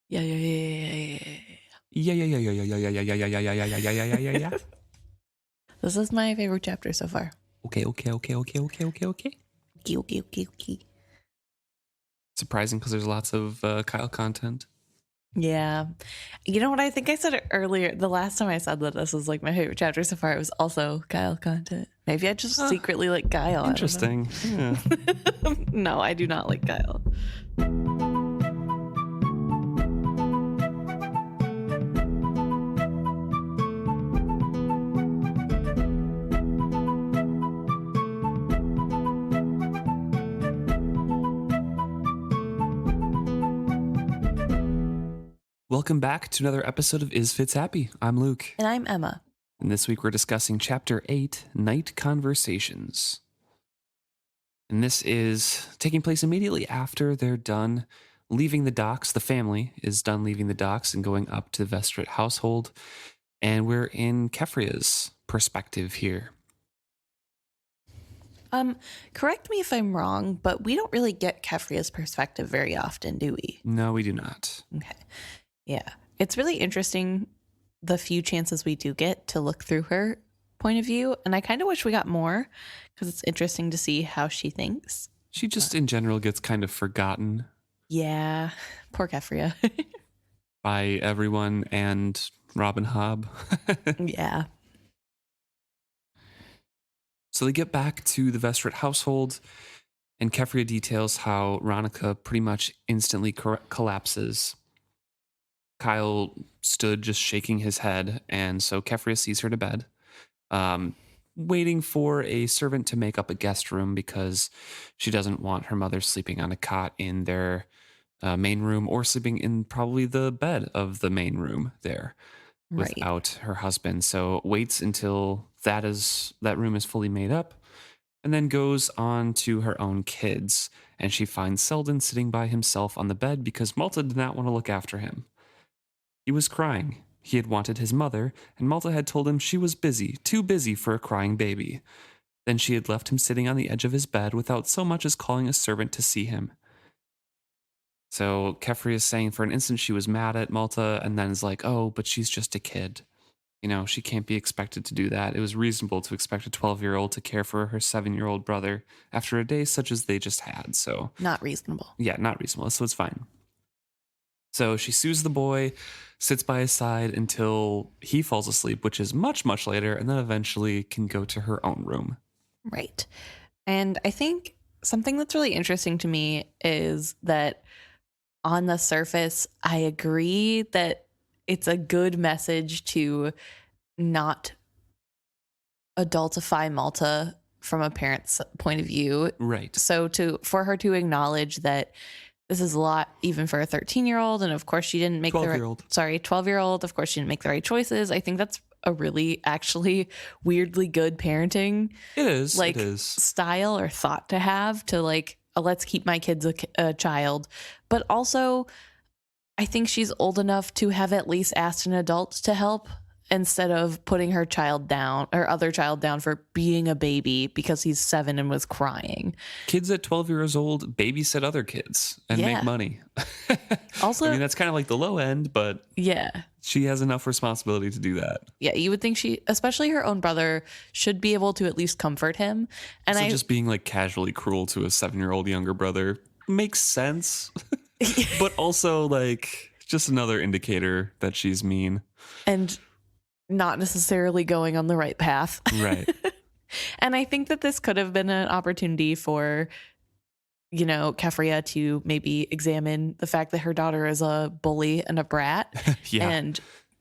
Yeah. Yeah. This is my favorite chapter so far. Okay. Okay. Surprising because there's lots of Kyle content. Yeah. You know what? I think I said it earlier. The last time I said that this was like my favorite chapter so far, it was also Kyle content. Maybe I just secretly like Kyle. Interesting. Yeah. No, I do not like Kyle. Welcome back to another episode of Is Fitz Happy? I'm Luke. And I'm Emma. And this week we're discussing Chapter 8, Night Conversations. And this is taking place immediately after they're done leaving the docks. The family is done leaving the docks and going up to the Vestrit household. And we're in Keffria's perspective here. Correct me if I'm wrong, but we don't really get Keffria's perspective very often, do we? No, we do not. Okay. Yeah. It's really interesting the few chances we do get to look through her point of view. And I kind of wish we got more because it's interesting to see how she thinks. She just in general gets kind of forgotten. Yeah. Poor Keffria. By everyone and Robin Hobb. Yeah. So they get back to the Vestrit household, and Keffria details how Ronica pretty much instantly collapses. Kyle stood just shaking his head, and so Keffria sees her to bed, waiting for a servant to make up a guest room because she doesn't want her mother sleeping on a cot in their main room or sleeping in probably the bed of the main room there without her husband. So waits until that room is fully made up, and then goes on to her own kids, and she finds Selden sitting by himself on the bed because Malta did not want to look after him. He was crying. He had wanted his mother, and Malta had told him she was busy, too busy for a crying baby. Then she had left him sitting on the edge of his bed without so much as calling a servant to see him. So Keffria is saying for an instant she was mad at Malta, and then is like, oh, but she's just a kid. You know, she can't be expected to do that. It was reasonable to expect a 12-year-old to care for her 7-year-old brother after a day such as they just had. So not reasonable. Yeah, not reasonable. So it's fine. So she soothes the boy, sits by his side until he falls asleep, which is much, much later, and then eventually can go to her own room. Right. And I think something that's really interesting to me is that on the surface, I agree that it's a good message to not adultify Malta from a parent's point of view. Right. So for her to acknowledge that this is a lot even for a 13-year-old, and of course she didn't make 12-year-old. Of course she didn't make the right choices. I think that's a really actually weirdly good parenting. It is. Like it is. Style or thought to have to like, let's keep my kids a child. But also I think she's old enough to have at least asked an adult to help instead of putting her child down or other child down for being a baby because he's 7 and was crying. Kids at 12 years old babysit other kids and make money. Also, I mean, that's kind of like the low end, but yeah, she has enough responsibility to do that. Yeah, you would think she, especially her own brother, should be able to at least comfort him. And so just being like casually cruel to a 7-year-old younger brother makes sense. But also like just another indicator that she's mean and not necessarily going on the right path. Right. And I think that this could have been an opportunity for, you know, Keffria to maybe examine the fact that her daughter is a bully and a brat and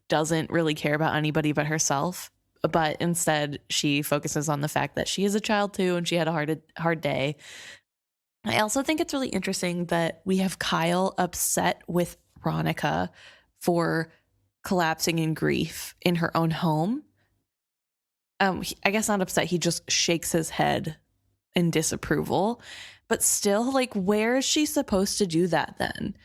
doesn't really care about anybody but herself. But instead she focuses on the fact that she is a child too and she had a hard day. I also think it's really interesting that we have Kyle upset with Ronica for collapsing in grief in her own home. I guess not upset. He just shakes his head in disapproval. But still, like, where is she supposed to do that then?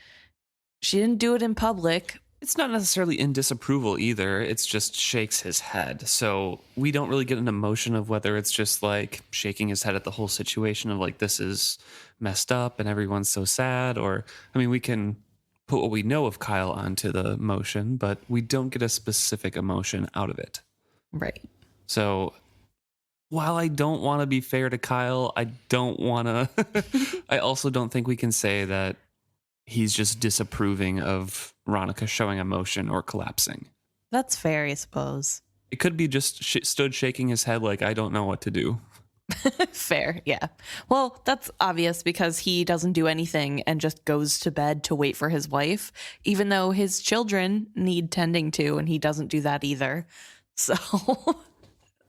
She didn't do it in public. It's not necessarily in disapproval either. It's just shakes his head. So we don't really get an emotion of whether it's just like shaking his head at the whole situation of like, this is messed up and everyone's so sad. Or, I mean, we can put what we know of Kyle onto the motion, but we don't get a specific emotion out of it. Right. So while I don't want to be fair to Kyle, I don't want to, I also don't think we can say that he's just disapproving of Ronica showing emotion or collapsing. That's fair, I suppose. It could be just stood shaking his head like, I don't know what to do. Fair, yeah. Well, that's obvious because he doesn't do anything and just goes to bed to wait for his wife, even though his children need tending to, and he doesn't do that either. So,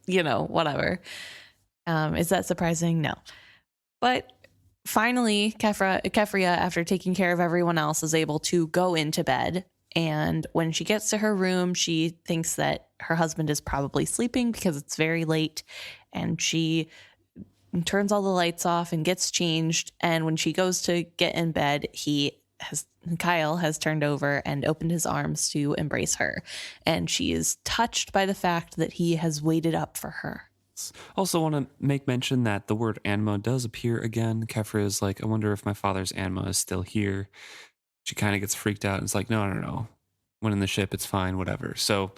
whatever. Is that surprising? No. But finally, Keffria, after taking care of everyone else, is able to go into bed. And when she gets to her room, she thinks that her husband is probably sleeping because it's very late. And she turns all the lights off and gets changed. And when she goes to get in bed, Kyle has turned over and opened his arms to embrace her. And she is touched by the fact that he has waited up for her. Also want to make mention that the word Anma does appear again. Keffria is like, I wonder if my father's Anma is still here. She kind of gets freaked out and it's like, no. When in the ship, it's fine, whatever. So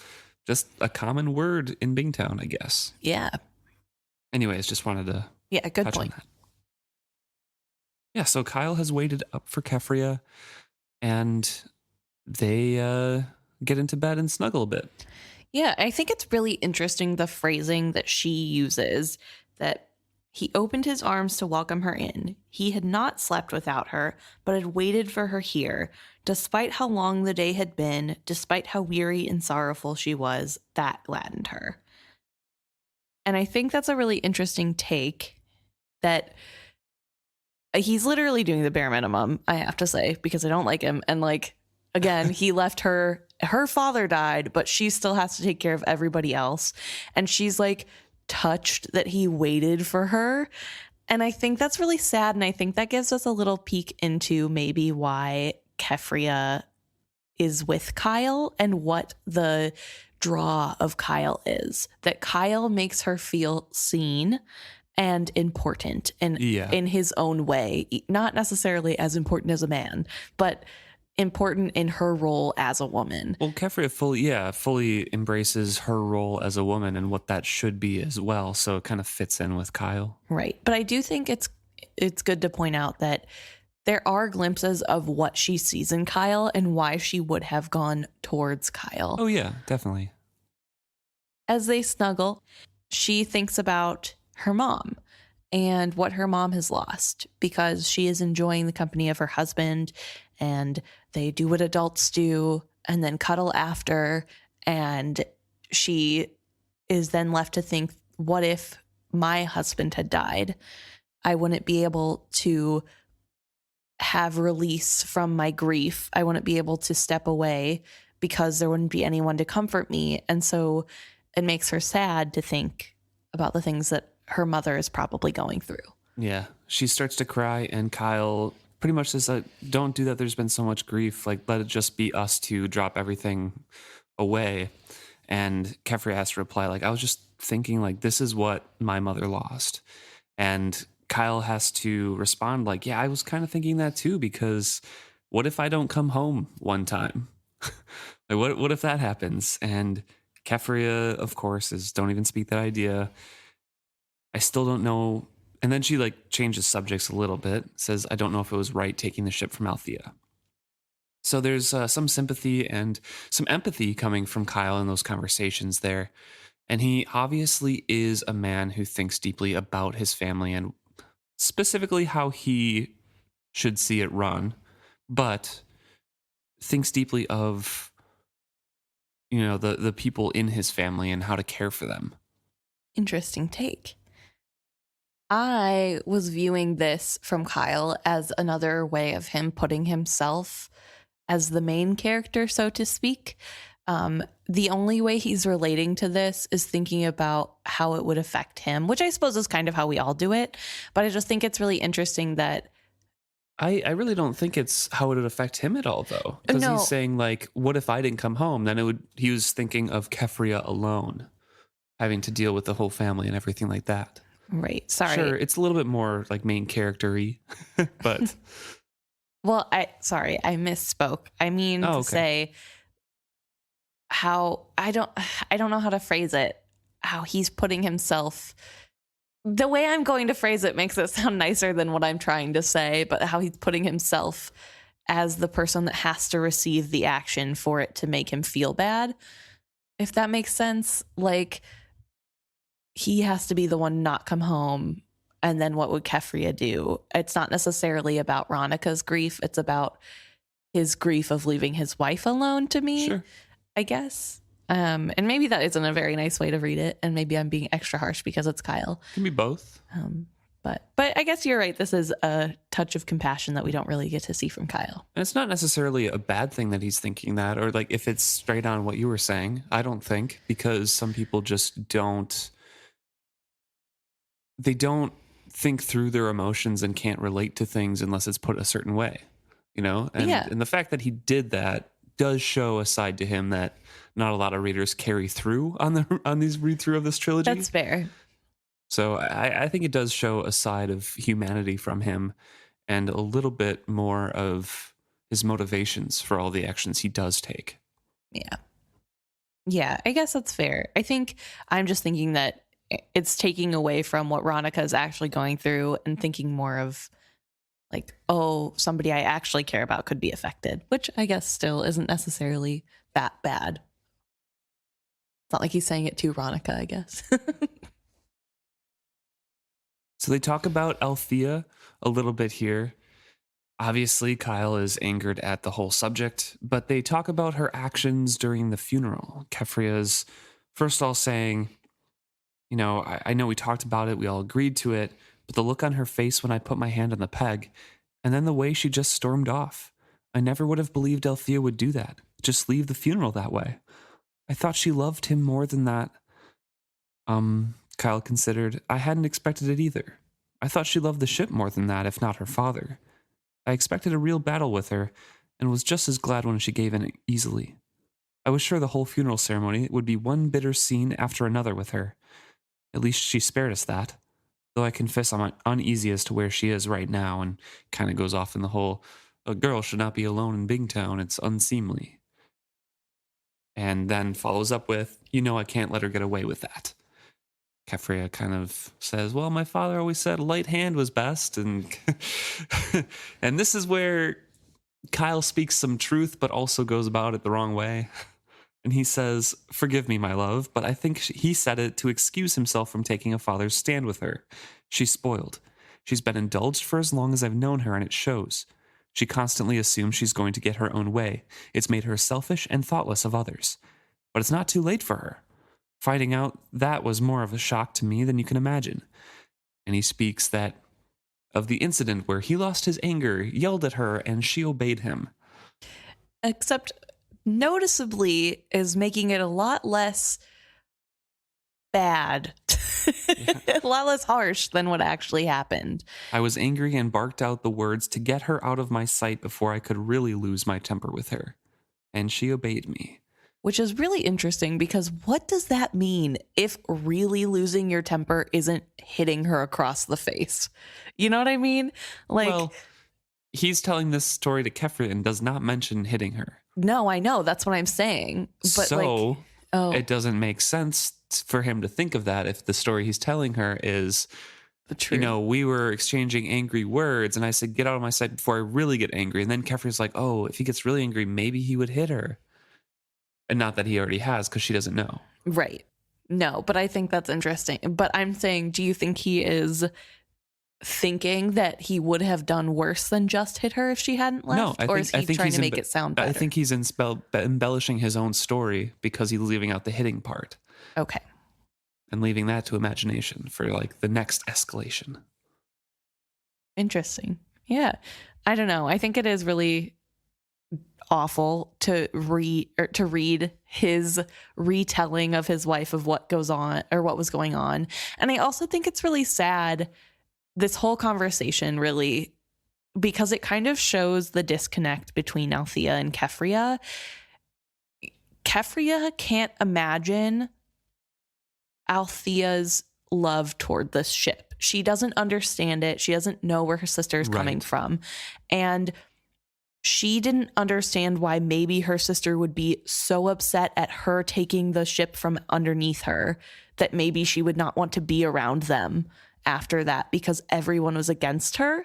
just a common word in Bingtown, I guess. Yeah. Anyways, just wanted to good point. Yeah, so Kyle has waited up for Keffria and they get into bed and snuggle a bit. Yeah, I think it's really interesting the phrasing that she uses, that he opened his arms to welcome her in. He had not slept without her, but had waited for her here. Despite how long the day had been, despite how weary and sorrowful she was, that gladdened her. And I think that's a really interesting take, that he's literally doing the bare minimum, I have to say, because I don't like him. And again, he left her father died, but she still has to take care of everybody else. And she's touched that he waited for her. And I think that's really sad. And I think that gives us a little peek into maybe why Keffria is with Kyle and what the draw of Kyle is. That Kyle makes her feel seen and important in his own way. Not necessarily as important as a man, but important in her role as a woman. Well, Keffria fully embraces her role as a woman and what that should be as well. So it kind of fits in with Kyle. Right. But I do think it's good to point out that there are glimpses of what she sees in Kyle and why she would have gone towards Kyle. Oh, yeah, definitely. As they snuggle, she thinks about her mom and what her mom has lost, because she is enjoying the company of her husband and they do what adults do and then cuddle after. And she is then left to think, what if my husband had died? I wouldn't be able to have release from my grief. I wouldn't be able to step away because there wouldn't be anyone to comfort me. And so it makes her sad to think about the things that her mother is probably going through. Yeah. She starts to cry and Kyle pretty much says, don't do that. There's been so much grief. Let it just be us two, drop everything away. And Keffria has to reply, I was just thinking, this is what my mother lost. And Kyle has to respond, yeah, I was kind of thinking that too, because what if I don't come home one time? What if that happens? And Keffria, of course, don't even speak that idea. I still don't know. And then she changes subjects a little bit, says, I don't know if it was right taking the ship from Althea. So there's some sympathy and some empathy coming from Kyle in those conversations there. And he obviously is a man who thinks deeply about his family and specifically how he should see it run, but thinks deeply of, the people in his family and how to care for them. Interesting take. I was viewing this from Kyle as another way of him putting himself as the main character, so to speak. The only way he's relating to this is thinking about how it would affect him, which I suppose is kind of how we all do it. But I just think it's really interesting that I really don't think it's how it would affect him at all, though. Because he's saying, what if I didn't come home? Then he was thinking of Keffria alone, having to deal with the whole family and everything like that. Right. Sorry. Sure, it's a little bit more main character-y, but Well, I misspoke. I mean to say how I don't know how to phrase it. How he's putting himself. The way I'm going to phrase it makes it sound nicer than what I'm trying to say, but how he's putting himself as the person that has to receive the action for it to make him feel bad. If that makes sense, like he has to be the one not come home. And then what would Keffria do? It's not necessarily about Ronica's grief. It's about his grief of leaving his wife alone to me, sure. I guess. And maybe that isn't a very nice way to read it. And maybe I'm being extra harsh because it's Kyle. It can be both. But I guess you're right. This is a touch of compassion that we don't really get to see from Kyle. And it's not necessarily a bad thing that he's thinking that, or like if it's straight on what you were saying, I don't think, because some people just don't think through their emotions and can't relate to things unless it's put a certain way, you know? And the fact that he did that does show a side to him that not a lot of readers carry through on these read through of this trilogy. That's fair. So I think it does show a side of humanity from him and a little bit more of his motivations for all the actions he does take. Yeah. Yeah, I guess that's fair. I think I'm just thinking that it's taking away from what Ronica is actually going through and thinking more of like, oh, somebody I actually care about could be affected, which I guess still isn't necessarily that bad. It's not like he's saying it to Ronica, I guess. So they talk about Althea a little bit here. Obviously, Kyle is angered at the whole subject, but they talk about her actions during the funeral. Keffria's first all saying, you know, I know we talked about it, we all agreed to it, but the look on her face when I put my hand on the peg, and then the way she just stormed off. I never would have believed Althea would do that, just leave the funeral that way. I thought she loved him more than that. Kyle considered. I hadn't expected it either. I thought she loved the ship more than that, if not her father. I expected a real battle with her, and was just as glad when she gave in easily. I was sure the whole funeral ceremony would be one bitter scene after another with her. At least she spared us that. Though I confess I'm uneasy as to where she is right now, and kind of goes off in the whole, a girl should not be alone in Bingtown, it's unseemly. And then follows up with, you know I can't let her get away with that. Keffria kind of says, well, my father always said a light hand was best. And and this is where Kyle speaks some truth, but also goes about it the wrong way. And he says, forgive me, my love, but I think he said it to excuse himself from taking a father's stand with her. She's spoiled. She's been indulged for as long as I've known her, and it shows. She constantly assumes she's going to get her own way. It's made her selfish and thoughtless of others. But it's not too late for her. Finding out that was more of a shock to me than you can imagine. And he speaks that of the incident where he lost his anger, yelled at her, and she obeyed him. Except noticeably is making it a lot less bad, a lot less harsh than what actually happened. I was angry and barked out the words to get her out of my sight before I could really lose my temper with her. And she obeyed me. Which is really interesting because what does that mean if really losing your temper isn't hitting her across the face? You know what I mean? Like, well, he's telling this story to Keffria and does not mention hitting her. No, I know. That's what I'm saying. But so it doesn't make sense for him to think of that if the story he's telling her is, you know, we were exchanging angry words and I said, get out of my sight before I really get angry. And then Keffria's like, oh, if he gets really angry, maybe he would hit her. And not that he already has, because she doesn't know. Right. No, but I think that's interesting. But I'm saying, do you think he is thinking that he would have done worse than just hit her if she hadn't left? No, or is he trying to make it sound better? I think he's embellishing his own story because he's leaving out the hitting part. Okay. And leaving that to imagination for like the next escalation. Interesting. Yeah. I don't know. I think it is really awful to read his retelling of his wife of what goes on or what was going on. And I also think it's really sad, this whole conversation, really, because it kind of shows the disconnect between Althea and Keffria. Keffria can't imagine Althea's love toward this ship. She doesn't understand it. She doesn't know where her sister is coming from. And she didn't understand why maybe her sister would be so upset at her taking the ship from underneath her that maybe she would not want to be around them after that because everyone was against her,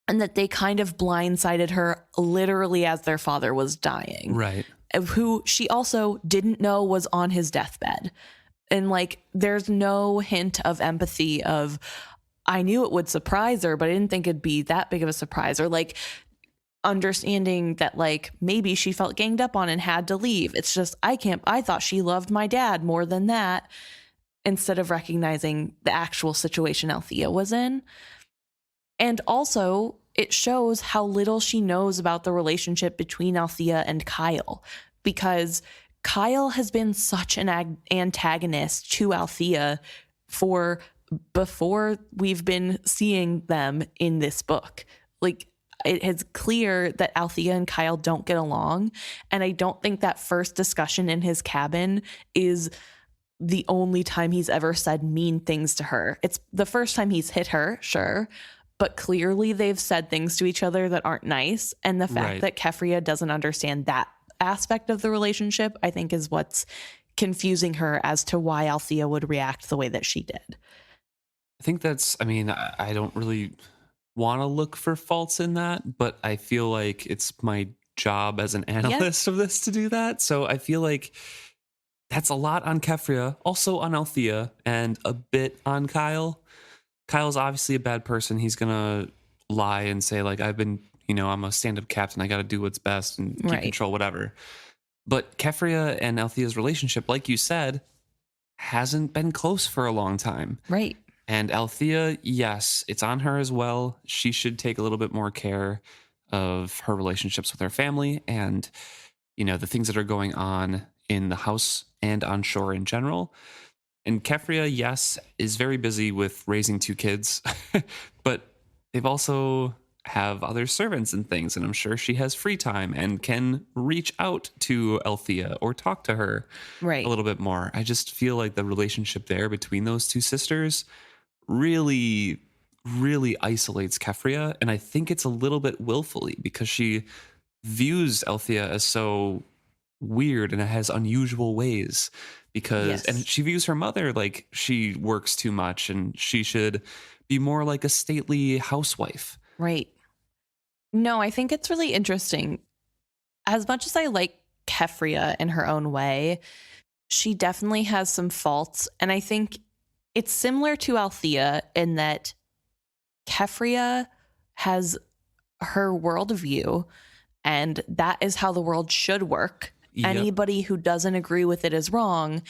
and that they kind of blindsided her literally as their father was dying. Right. Who she also didn't know was on his deathbed. And like, there's no hint of empathy of, I knew it would surprise her, but I didn't think it'd be that big of a surprise. Or like, understanding that like maybe she felt ganged up on and had to leave. It's just, I thought she loved my dad more than that, instead of recognizing the actual situation Althea was in. And also it shows how little she knows about the relationship between Althea and Kyle, because Kyle has been such an antagonist to Althea for before we've been seeing them in this book. Like, it is clear that Althea and Kyle don't get along. And I don't think that first discussion in his cabin is the only time he's ever said mean things to her. It's the first time he's hit her, sure. But clearly they've said things to each other that aren't nice. And the fact that Keffria doesn't understand that aspect of the relationship, I think, is what's confusing her as to why Althea would react the way that she did. I think that's, I mean, I don't really want to look for faults in that, but I feel like it's my job as an analyst of this to do that. So I feel like that's a lot on Keffria, also on Althea, and a bit on Kyle. Kyle's obviously a bad person. He's going to lie and say like, I'm a stand-up captain. I got to do what's best and keep control, whatever. But Keffria and Althea's relationship, like you said, hasn't been close for a long time. Right. And Althea, yes, it's on her as well. She should take a little bit more care of her relationships with her family and, the things that are going on in the house and on shore in general. And Keffria, yes, is very busy with raising 2 kids, but they've also have other servants and things. And I'm sure she has free time and can reach out to Althea or talk to her a little bit more. I just feel like the relationship there between those 2 sisters really, really isolates Keffria. And I think it's a little bit willfully because she views Althea as so weird and it has unusual ways and she views her mother like she works too much and she should be more like a stately housewife. Right. No, I think it's really interesting. As much as I like Keffria in her own way, she definitely has some faults. And I think it's similar to Althea in that Keffria has her worldview, and that is how the world should work. Yep. Anybody who doesn't agree with it is wrong.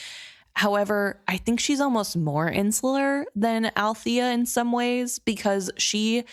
However, I think she's almost more insular than Althea in some ways because she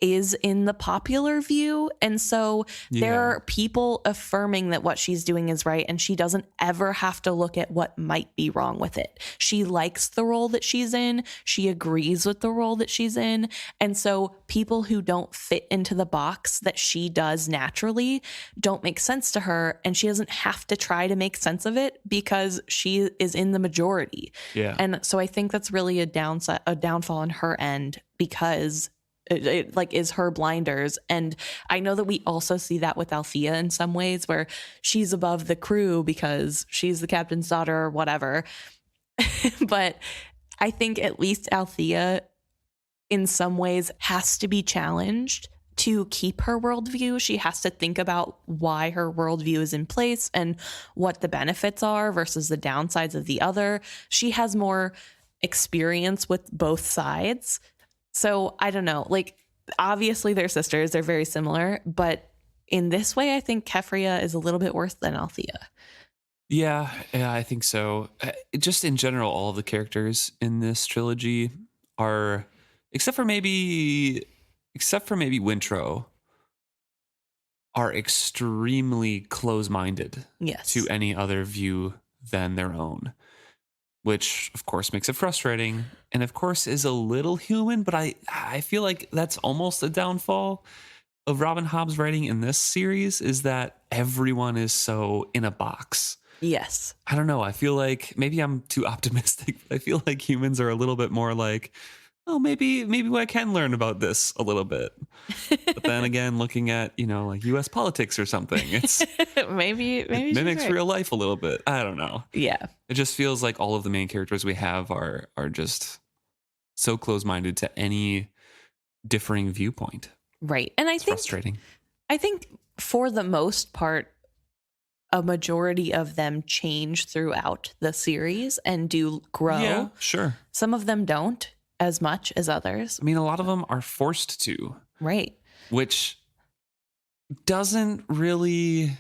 is in the popular view. And so there are people affirming that what she's doing is right, and she doesn't ever have to look at what might be wrong with it. She likes the role that she's in. She agrees with the role that she's in. And so people who don't fit into the box that she does naturally don't make sense to her, and she doesn't have to try to make sense of it because she is in the majority. Yeah. And so I think that's really a downfall on her end because it like is her blinders. And I know that we also see that with Althea in some ways where she's above the crew because she's the captain's daughter or whatever. But I think at least Althea in some ways has to be challenged to keep her worldview. She has to think about why her worldview is in place and what the benefits are versus the downsides of the other. She has more experience with both sides. So I don't know, like obviously they're sisters, they're very similar, but in this way, I think Keffria is a little bit worse than Althea. Yeah, I think so. Just in general, all of the characters in this trilogy are, except for maybe Wintrow, are extremely close-minded to any other view than their own. Which, of course, makes it frustrating and, of course, is a little human. But I feel like that's almost a downfall of Robin Hobb's writing in this series is that everyone is so in a box. Yes. I don't know. I feel like maybe I'm too optimistic. But I feel like humans are a little bit more like, oh, maybe I can learn about this a little bit. But then again, looking at, like U.S. politics or something, maybe it she's mimics right. real life a little bit. I don't know. Yeah. It just feels like all of the main characters we have are just so close-minded to any differing viewpoint. Right. And It's frustrating. I think for the most part, a majority of them change throughout the series and do grow. Yeah, sure. Some of them don't as much as others. I mean, a lot of them are forced to. Right. Which doesn't really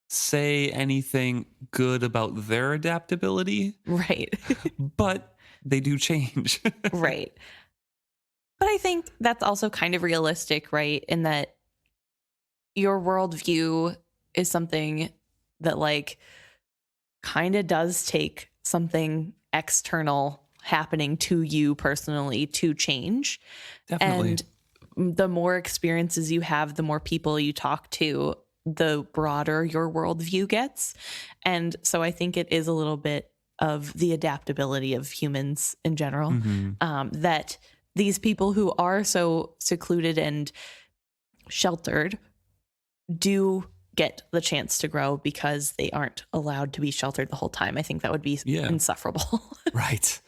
say anything good about their adaptability. Right. But they do change. Right. But I think that's also kind of realistic, right? In that your worldview is something that like kind of does take something external happening to you personally to change. Definitely. And the more experiences you have, the more people you talk to, the broader your worldview gets. And so I think it is a little bit of the adaptability of humans in general, that these people who are so secluded and sheltered do get the chance to grow because they aren't allowed to be sheltered the whole time. I think that would be insufferable. Right.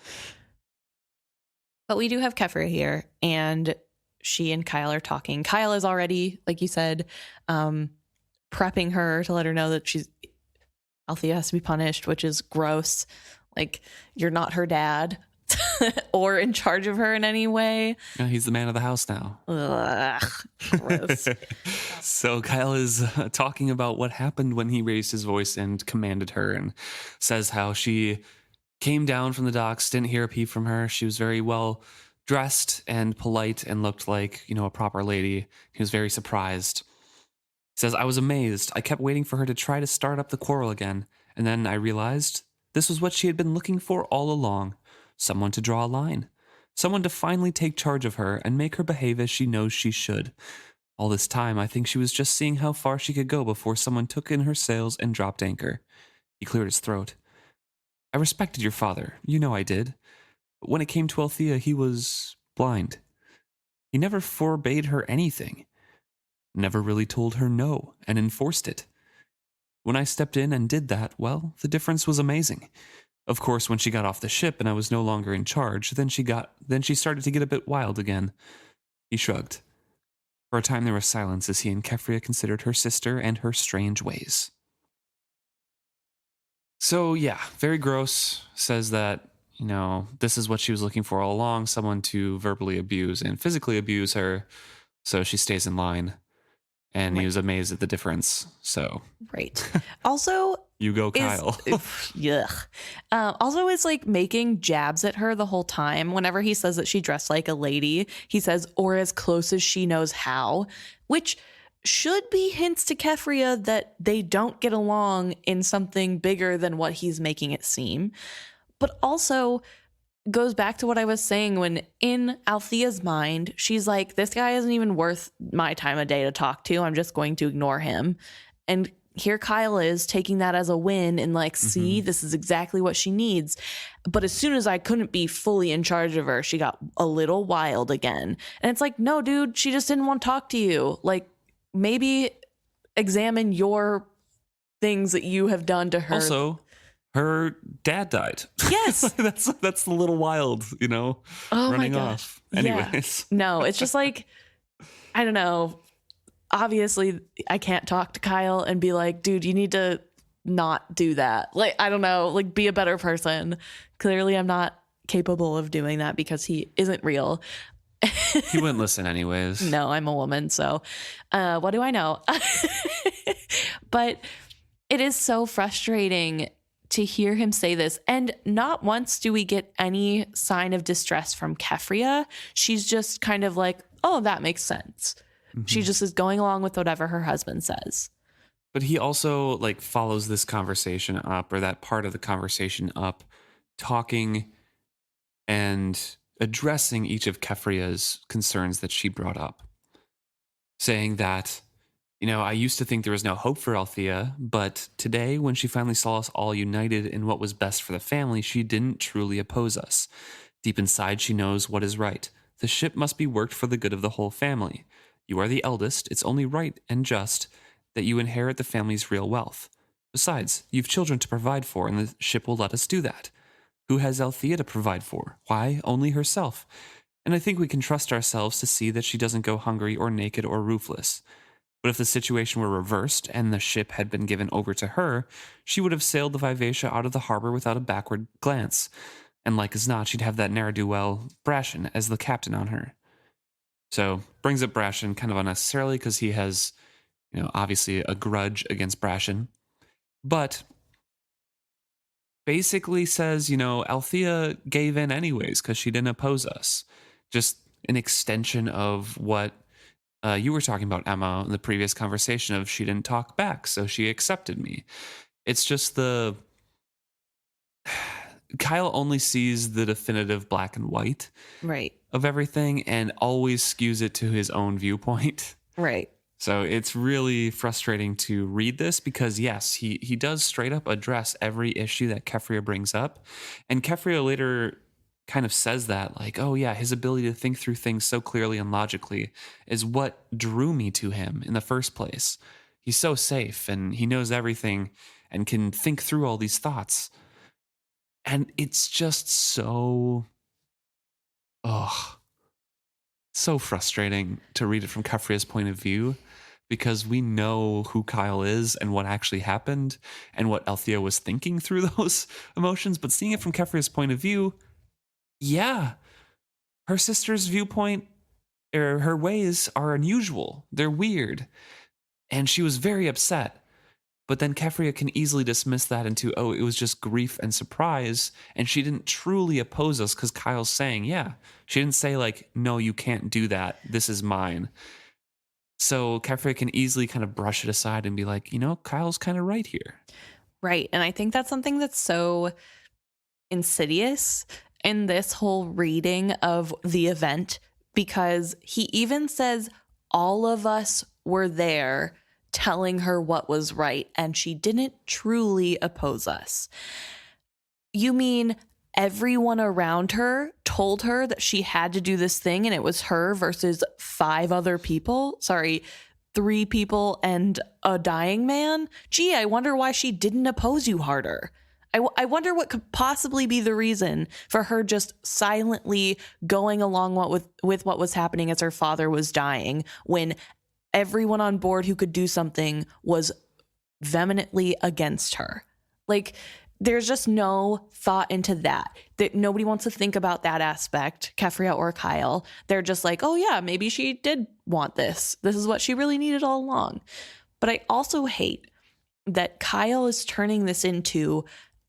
But we do have Keffria here, and she and Kyle are talking. Kyle is already, like you said, prepping her to let her know that Althea has to be punished, which is gross. Like, you're not her dad or in charge of her in any way. Yeah, he's the man of the house now. Ugh, gross. So Kyle is talking about what happened when he raised his voice and commanded her, and says how she came down from the docks, didn't hear a peep from her. She was very well dressed and polite and looked like, a proper lady. He was very surprised. He says, I was amazed. I kept waiting for her to try to start up the quarrel again. And then I realized this was what she had been looking for all along. Someone to draw a line. Someone to finally take charge of her and make her behave as she knows she should. All this time, I think she was just seeing how far she could go before someone took in her sails and dropped anchor. He cleared his throat. I respected your father. You know I did. But when it came to Althea, he was blind. He never forbade her anything. Never really told her no and enforced it. When I stepped in and did that, well, the difference was amazing. Of course, when she got off the ship and I was no longer in charge, then she started to get a bit wild again. He shrugged. For a time there was silence as he and Keffria considered her sister and her strange ways. So yeah, very gross. Says that, this is what she was looking for all along, someone to verbally abuse and physically abuse her, so she stays in line. And he was amazed at the difference. So right. Also, you go, Kyle. Yuck. Also, is like making jabs at her the whole time. Whenever he says that she dressed like a lady, he says, or as close as she knows how, which should be hints to Keffria that they don't get along in something bigger than what he's making it seem. But also goes back to what I was saying when in Althea's mind, she's like, this guy isn't even worth my time of day to talk to. I'm just going to ignore him. And here Kyle is taking that as a win and like, see, this is exactly what she needs. But as soon as I couldn't be fully in charge of her, she got a little wild again. And it's like, no, dude, she just didn't want to talk to you. Like, maybe examine your things that you have done to her. Also, her dad died. Yes. that's a little wild, running off. Anyways. Yeah. No, it's just like, I don't know. Obviously, I can't talk to Kyle and be like, dude, you need to not do that. Like, I don't know, like be a better person. Clearly, I'm not capable of doing that because he isn't real. He wouldn't listen anyways. No, I'm a woman. So what do I know? But it is so frustrating to hear him say this. And not once do we get any sign of distress from Keffria. She's just kind of like, oh, that makes sense. She just is going along with whatever her husband says. But he also like follows this conversation up, or that part of the conversation up, talking and addressing each of Keffria's concerns that she brought up. Saying that, I used to think there was no hope for Althea, but today when she finally saw us all united in what was best for the family, she didn't truly oppose us. Deep inside, she knows what is right. The ship must be worked for the good of the whole family. You are the eldest. It's only right and just that you inherit the family's real wealth. Besides, you've children to provide for, and the ship will let us do that. Who has Althea to provide for? Why, only herself. And I think we can trust ourselves to see that she doesn't go hungry or naked or roofless. But if the situation were reversed and the ship had been given over to her, she would have sailed the Vivacia out of the harbor without a backward glance. And like as not, she'd have that ne'er-do-well Brashen as the captain on her. So brings up Brashen kind of unnecessarily because he has, obviously a grudge against Brashen. But basically says, Althea gave in anyways because she didn't oppose us. Just an extension of what you were talking about, Emma, in the previous conversation of she didn't talk back, so she accepted me. It's just Kyle only sees the definitive black and white of everything and always skews it to his own viewpoint. Right. So it's really frustrating to read this because, yes, he does straight up address every issue that Keffria brings up. And Keffria later kind of says that, like, oh, yeah, his ability to think through things so clearly and logically is what drew me to him in the first place. He's so safe and he knows everything and can think through all these thoughts. And it's just so frustrating to read it from Keffria's point of view because we know who Kyle is and what actually happened and what Althea was thinking through those emotions. But seeing it from Keffria's point of view, yeah, her sister's viewpoint or her ways are unusual. They're weird. And she was very upset. But then Keffria can easily dismiss that into, oh, it was just grief and surprise. And she didn't truly oppose us because Kyle's saying, yeah. She didn't say like, no, you can't do that. This is mine. So Keffria can easily kind of brush it aside and be like, Kyle's kind of right here. Right. And I think that's something that's so insidious in this whole reading of the event, because he even says all of us were there telling her what was right, and she didn't truly oppose us. You mean everyone around her told her that she had to do this thing and it was her versus 5 other people? Sorry, 3 people and a dying man? Gee, I wonder why she didn't oppose you harder. I wonder what could possibly be the reason for her just silently going along with what was happening as her father was dying when everyone on board who could do something was vehemently against her. Like, there's just no thought into that nobody wants to think about that aspect, Keffria or Kyle. They're just like, oh yeah, maybe she did want this. This is what she really needed all along. But I also hate that Kyle is turning this into,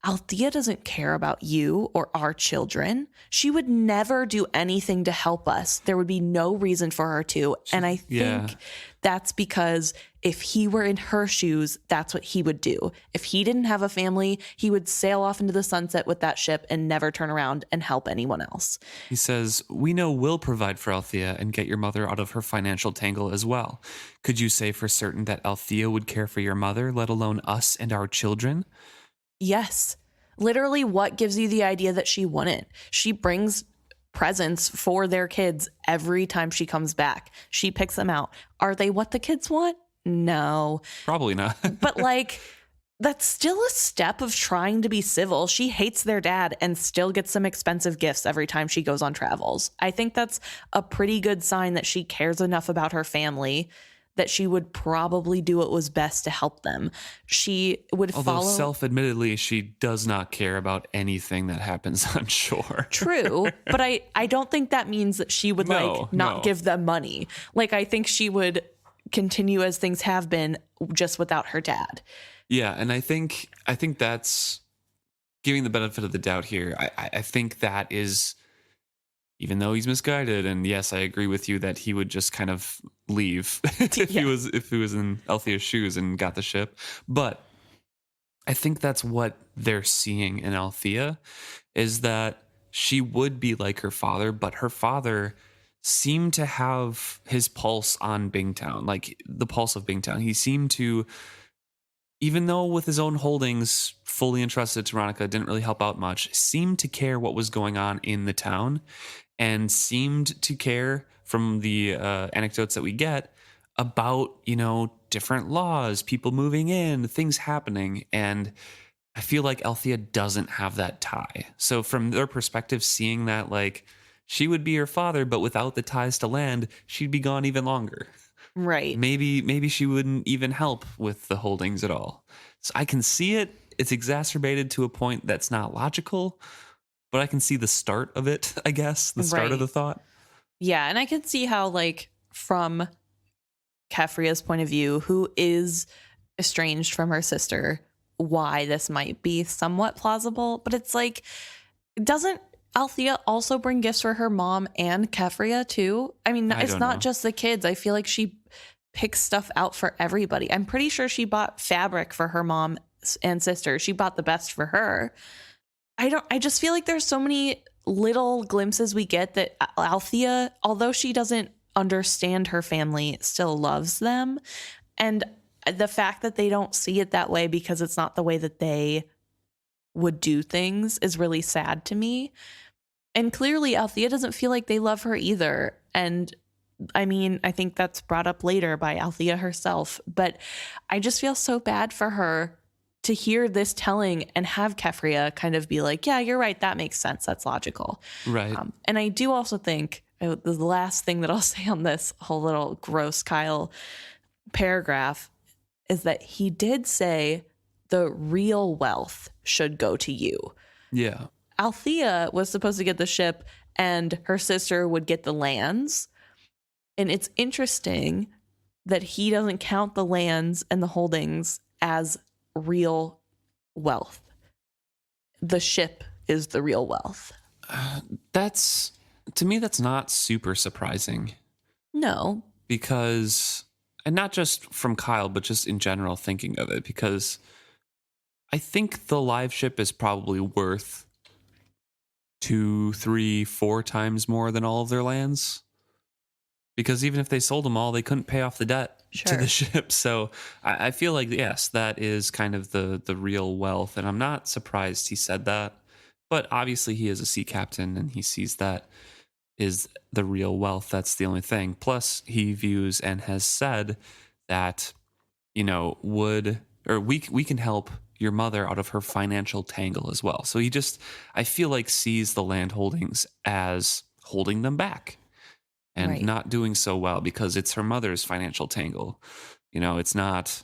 Althea doesn't care about you or our children. She would never do anything to help us. There would be no reason for her to. And I think that's because if he were in her shoes, that's what he would do. If he didn't have a family, he would sail off into the sunset with that ship and never turn around and help anyone else. He says, we know we'll provide for Althea and get your mother out of her financial tangle as well. Could you say for certain that Althea would care for your mother, let alone us and our children? Yes. Literally, what gives you the idea that she wouldn't? She brings presents for their kids every time she comes back. She picks them out. Are they what the kids want? No. Probably not. But that's still a step of trying to be civil. She hates their dad and still gets some expensive gifts every time she goes on travels. I think that's a pretty good sign that she cares enough about her family that she would probably do what was best to help them. She would Although self-admittedly, she does not care about anything that happens on shore. True, but I don't think that means that she would not give them money. I think she would continue as things have been, just without her dad. Yeah, and I think that's giving the benefit of the doubt here. I think that is, even though he's misguided, and yes, I agree with you that he would just kind of leave if he was in Althea's shoes and got the ship. But I think that's what they're seeing in Althea, is that she would be like her father, but her father seemed to have his pulse on Bingtown, like the pulse of Bingtown. He seemed to, even though with his own holdings fully entrusted to Veronica, didn't really help out much, seemed to care what was going on in the town and seemed to care from the anecdotes that we get about, different laws, people moving in, things happening. And I feel like Althea doesn't have that tie. So from their perspective, seeing that like she would be her father, but without the ties to land, she'd be gone even longer. Right. Maybe she wouldn't even help with the holdings at all. So I can see it. It's exacerbated to a point that's not logical, but I can see the start of it, I guess, the start of the thought. Yeah, and I can see how, like, from Keffria's point of view, who is estranged from her sister, why this might be somewhat plausible. But it's like, doesn't Althea also bring gifts for her mom and Keffria too? I mean, it's not just the kids. I feel like she picks stuff out for everybody. I'm pretty sure she bought fabric for her mom and sister. She bought the best for her. I just feel like there's so many little glimpses we get that Althea, although she doesn't understand her family, still loves them. And the fact that they don't see it that way because it's not the way that they would do things is really sad to me. And clearly Althea doesn't feel like they love her either. And I mean, I think that's brought up later by Althea herself, but I just feel so bad for her to hear this telling and have Keffria kind of be like, yeah, you're right. That makes sense. That's logical. Right. And I do also think the last thing that I'll say on this whole little gross Kyle paragraph is that he did say the real wealth should go to you. Yeah. Althea was supposed to get the ship and her sister would get the lands. And it's interesting that he doesn't count the lands and the holdings as real wealth. The ship is the real wealth. To me, that's not super surprising. No. Because, and not just from Kyle, but just in general thinking of it, because I think the live ship is probably worth 2, 3, 4 times more than all of their lands. Because even if they sold them all, they couldn't pay off the debt to the ship. So I feel like, yes, that is kind of the real wealth. And I'm not surprised he said that. But obviously he is a sea captain and he sees that is the real wealth. That's the only thing. Plus he views and has said that, we can help your mother out of her financial tangle as well. So he just, I feel like, sees the land holdings as holding them back. And not doing so well because it's her mother's financial tangle. It's not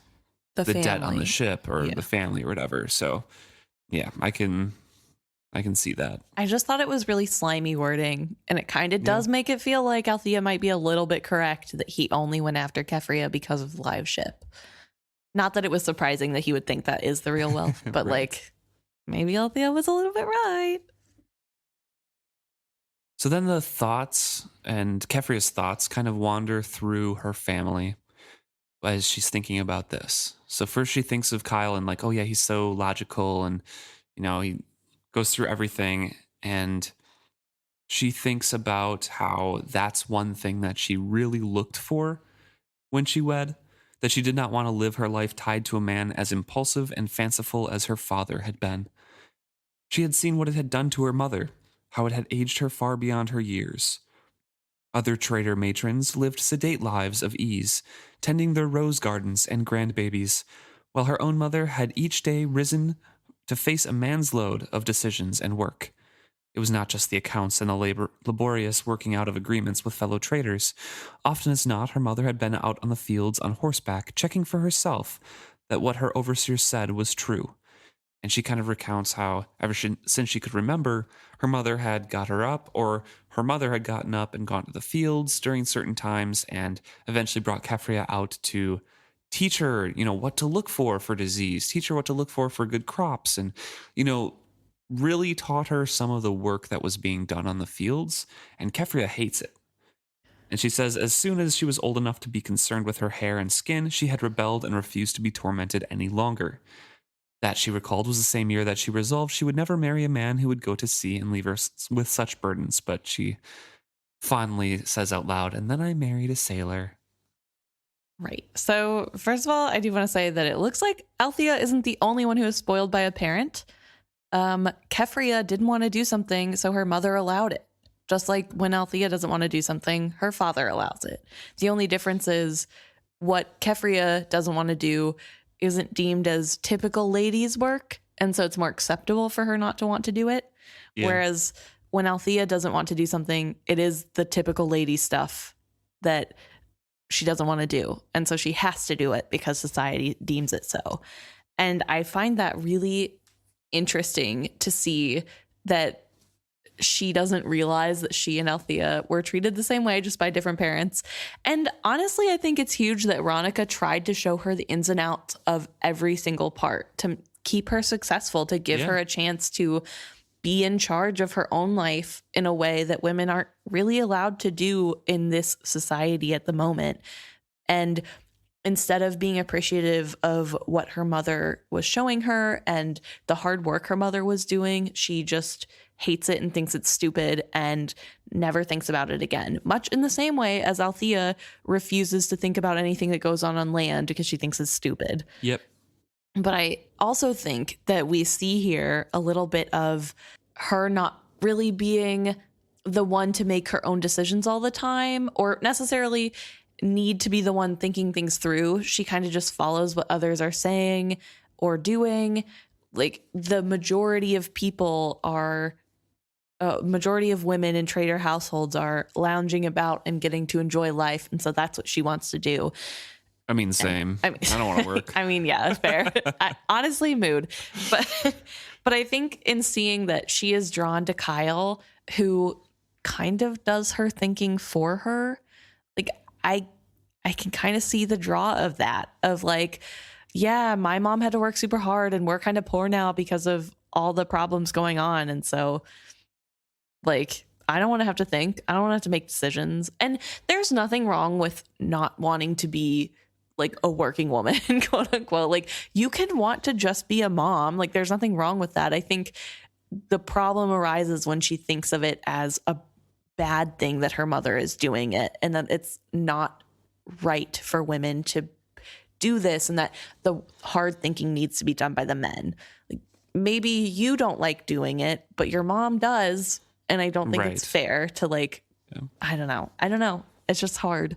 the debt on the ship or the family or whatever. So, yeah, I can see that. I just thought it was really slimy wording. And it kind of does make it feel like Althea might be a little bit correct that he only went after Keffria because of the live ship. Not that it was surprising that he would think that is the real wealth, but like maybe Althea was a little bit right. So then the thoughts and Keffria's thoughts kind of wander through her family as she's thinking about this. So first she thinks of Kyle and like, oh yeah, he's so logical and, he goes through everything. And she thinks about how that's one thing that she really looked for when she wed, that she did not want to live her life tied to a man as impulsive and fanciful as her father had been. She had seen what it had done to her mother, how it had aged her far beyond her years. Other trader matrons lived sedate lives of ease, tending their rose gardens and grandbabies, while her own mother had each day risen to face a man's load of decisions and work. It was not just the accounts and the laborious working out of agreements with fellow traders. Often as not, her mother had been out on the fields on horseback, checking for herself that what her overseer said was true. And she kind of recounts how, since she could remember, her mother had got her up, or her mother had gotten up and gone to the fields during certain times, and eventually brought Keffria out to teach her, what to look for disease, teach her what to look for good crops, and, really taught her some of the work that was being done on the fields. And Keffria hates it. And she says as soon as she was old enough to be concerned with her hair and skin, she had rebelled and refused to be tormented any longer. That, she recalled, was the same year that she resolved she would never marry a man who would go to sea and leave her with such burdens. But she fondly says out loud, and then I married a sailor. Right. So, first of all, I do want to say that it looks like Althea isn't the only one who is spoiled by a parent. Keffria didn't want to do something, so her mother allowed it. Just like when Althea doesn't want to do something, her father allows it. The only difference is what Keffria doesn't want to do isn't deemed as typical ladies' work, and so it's more acceptable for her not to want to do it. Yeah. Whereas when Althea doesn't want to do something, it is the typical lady stuff that she doesn't want to do. And so she has to do it because society deems it so. And I find that really interesting to see that she doesn't realize that she and Althea were treated the same way, just by different parents. And honestly, I think it's huge that Ronica tried to show her the ins and outs of every single part to keep her successful, to give her a chance to be in charge of her own life in a way that women aren't really allowed to do in this society at the moment. And instead of being appreciative of what her mother was showing her and the hard work her mother was doing, she just hates it and thinks it's stupid and never thinks about it again. Much in the same way as Althea refuses to think about anything that goes on land because she thinks it's stupid. Yep. But I also think that we see here a little bit of her not really being the one to make her own decisions all the time, or necessarily need to be the one thinking things through. She kind of just follows what others are saying or doing. Like the majority of people are, majority of women in trader households are lounging about and getting to enjoy life. And so that's what she wants to do. I mean, same. I don't want to work. I mean, yeah, fair. Honestly, mood. But I think in seeing that she is drawn to Kyle, who kind of does her thinking for her, like I can kind of see the draw of that, of like, yeah, my mom had to work super hard and we're kind of poor now because of all the problems going on. And so like, I don't want to have to think. I don't want to have to make decisions. And there's nothing wrong with not wanting to be like a working woman, quote unquote. Like you can want to just be a mom. Like there's nothing wrong with that. I think the problem arises when she thinks of it as a bad thing that her mother is doing it, and that it's not right for women to do this, and that the hard thinking needs to be done by the men. Like maybe you don't like doing it, but your mom does. And I don't think it's fair to like, I don't know. It's just hard.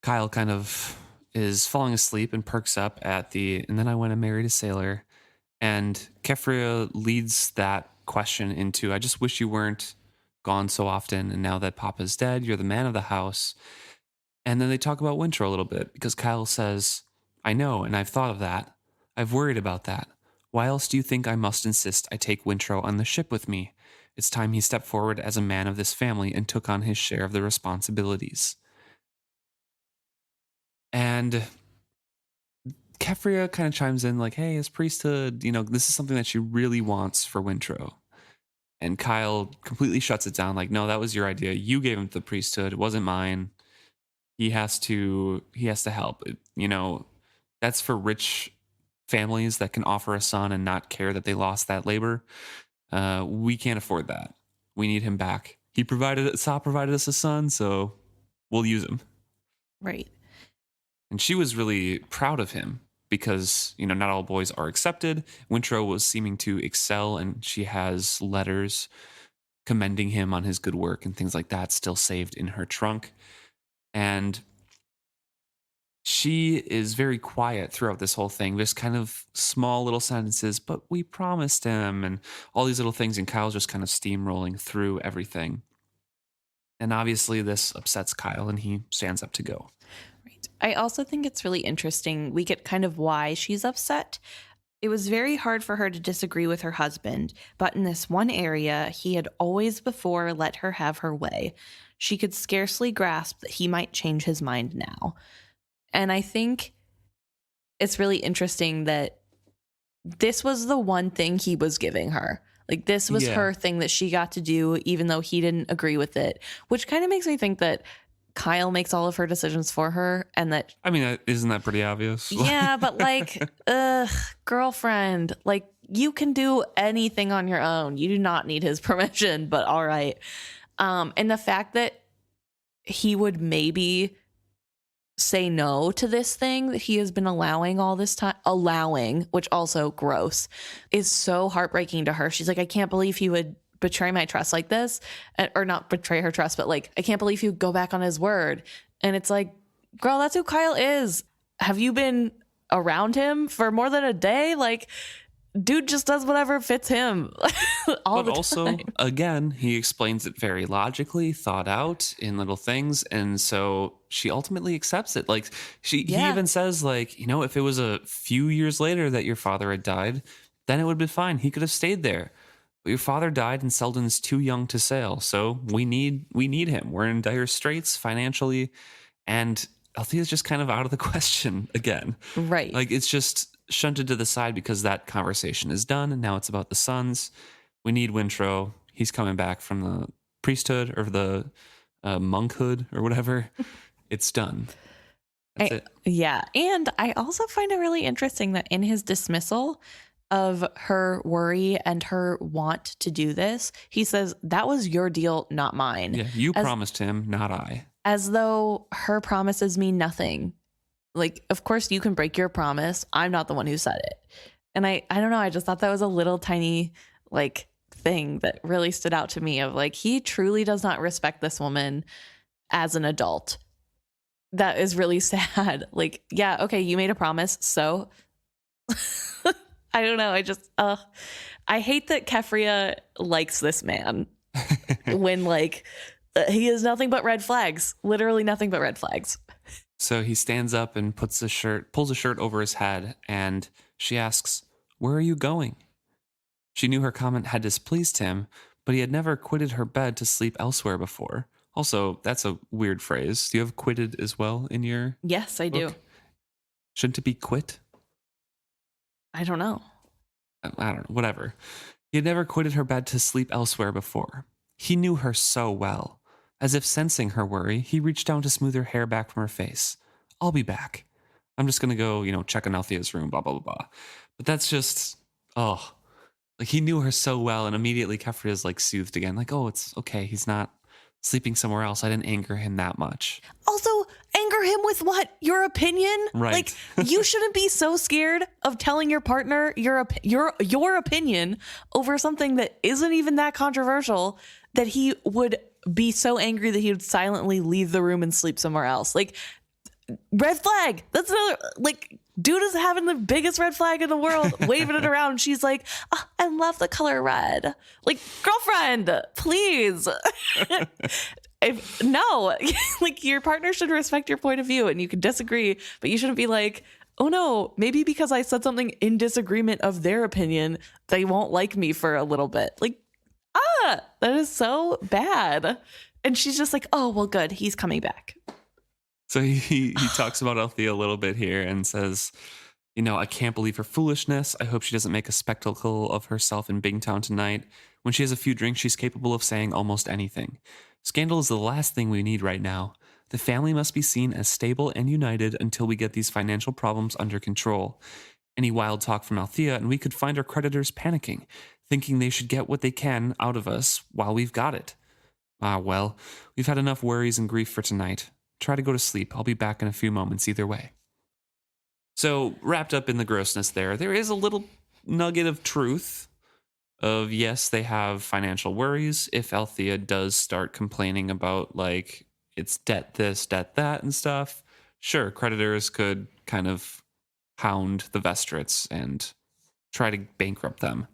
Kyle kind of is falling asleep and perks up at and then I went and married a sailor. And Keffria leads that question into, I just wish you weren't gone so often. And now that Papa's dead, you're the man of the house. And then they talk about winter a little bit because Kyle says, I know, and I've thought of that. I've worried about that. Why else do you think I must insist I take Wintrow on the ship with me? It's time he stepped forward as a man of this family and took on his share of the responsibilities. And Keffria kind of chimes in like, hey, his priesthood, this is something that she really wants for Wintrow. And Kyle completely shuts it down like, no, that was your idea. You gave him the priesthood. It wasn't mine. He has to help. That's for rich families that can offer a son and not care that they lost that labor. We can't afford that. We need him back. Sa provided us a son, so we'll use him. Right. And she was really proud of him because, not all boys are accepted. Wintrow was seeming to excel, and she has letters commending him on his good work and things like that still saved in her trunk. And she is very quiet throughout this whole thing. There's kind of small little sentences, but we promised him, and all these little things. And Kyle's just kind of steamrolling through everything. And obviously this upsets Kyle, and he stands up to go. Right. I also think it's really interesting. We get kind of why she's upset. It was very hard for her to disagree with her husband, but in this one area, he had always before let her have her way. She could scarcely grasp that he might change his mind now. And I think it's really interesting that this was the one thing he was giving her. Like this was her thing that she got to do, even though he didn't agree with it, which kind of makes me think that Kyle makes all of her decisions for her, and that, I mean, isn't that pretty obvious? Yeah, but like, girlfriend, like you can do anything on your own. You do not need his permission, but all right. And the fact that he would maybe say no to this thing that he has been allowing all this time, which also gross, is so heartbreaking to her. She's like, I can't believe he would betray my trust like this, or not betray her trust, but like, I can't believe he would go back on his word. And it's like, girl, that's who Kyle is. Have you been around him for more than a day? Like, dude just does whatever fits him all the time. But also, again, he explains it very logically, thought out in little things. And so she ultimately accepts it. Like he even says, like, you know, if it was a few years later that your father had died, then it would have been fine. He could have stayed there. But your father died and Selden's too young to sail. So we need him. We're in dire straits financially. And Althea's just kind of out of the question again. Right. Like it's just shunted to the side because that conversation is done and now it's about the sons. We need Wintrow. He's coming back from the priesthood or the monkhood or whatever. It's done. That's it. Yeah. And I also find it really interesting that in his dismissal of her worry and her want to do this, he says, that was your deal, not mine. Yeah, you promised him, not I. As though her promises mean nothing. Like, of course you can break your promise. I'm not the one who said it. And I don't know. I just thought that was a little tiny like thing that really stood out to me of like, he truly does not respect this woman as an adult. That is really sad. Like, yeah, okay, you made a promise. So I don't know. I hate that Keffria likes this man when like he is nothing but red flags, literally nothing but red flags. So he stands up and pulls a shirt over his head, and she asks, "Where are you going?" She knew her comment had displeased him, but he had never quitted her bed to sleep elsewhere before. Also, that's a weird phrase. Do you have quitted as well in your Yes, I book? do. Shouldn't it be quit? I don't know. I don't know. Whatever. He had never quitted her bed to sleep elsewhere before. He knew her so well. As if sensing her worry, he reached down to smooth her hair back from her face. "I'll be back. I'm just going to go, check on Althea's room, blah, blah, blah, blah." But that's just, like he knew her so well. And immediately Keffria's like soothed again. Like, oh, it's okay. He's not sleeping somewhere else. I didn't anger him that much. Also, anger him with what? Your opinion? Right. Like, you shouldn't be so scared of telling your partner your opinion over something that isn't even that controversial that he would be so angry that he would silently leave the room and sleep somewhere else. Like, red flag. That's another, like, dude is having the biggest red flag in the world, waving it around. She's like, "Oh, I love the color red." Like, girlfriend, please. No, like your partner should respect your point of view and you can disagree, but you shouldn't be like, "Oh no, maybe because I said something in disagreement of their opinion, they won't like me for a little bit." Like, that is so bad. And she's just like, "Oh, well, good. He's coming back." So he talks about Althea a little bit here and says, "I can't believe her foolishness. I hope she doesn't make a spectacle of herself in Bingtown tonight. When she has a few drinks, she's capable of saying almost anything. Scandal is the last thing we need right now. The family must be seen as stable and united until we get these financial problems under control. Any wild talk from Althea and we could find our creditors panicking, thinking they should get what they can out of us while we've got it. Well, we've had enough worries and grief for tonight. Try to go to sleep. I'll be back in a few moments either way." So, wrapped up in the grossness there is a little nugget of truth of, yes, they have financial worries. If Althea does start complaining about, like, it's debt this, debt that, and stuff, sure, creditors could kind of hound the Vestrits and try to bankrupt them.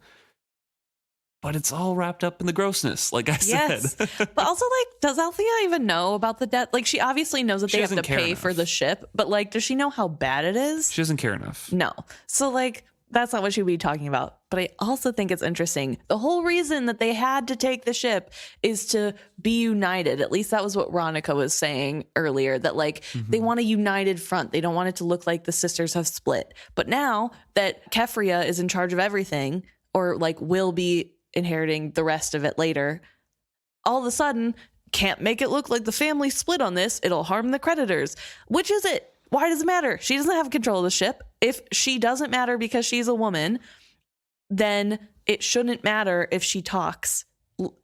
But it's all wrapped up in the grossness, like I said. But also, like, does Althea even know about the debt? Like, she obviously knows that they have to pay for the ship, but, like, does she know how bad it is? She doesn't care enough. No. So, like, that's not what she'd be talking about. But I also think it's interesting. The whole reason that they had to take the ship is to be united. At least that was what Ronica was saying earlier, that, like, they want a united front. They don't want it to look like the sisters have split. But now that Keffria is in charge of everything, or, like, will be inheriting the rest of it later, all of a sudden can't make it look like the family split on this. It'll harm the creditors. Which is it? Why does it matter? She doesn't have control of the ship. If she doesn't matter because she's a woman, then it shouldn't matter if she talks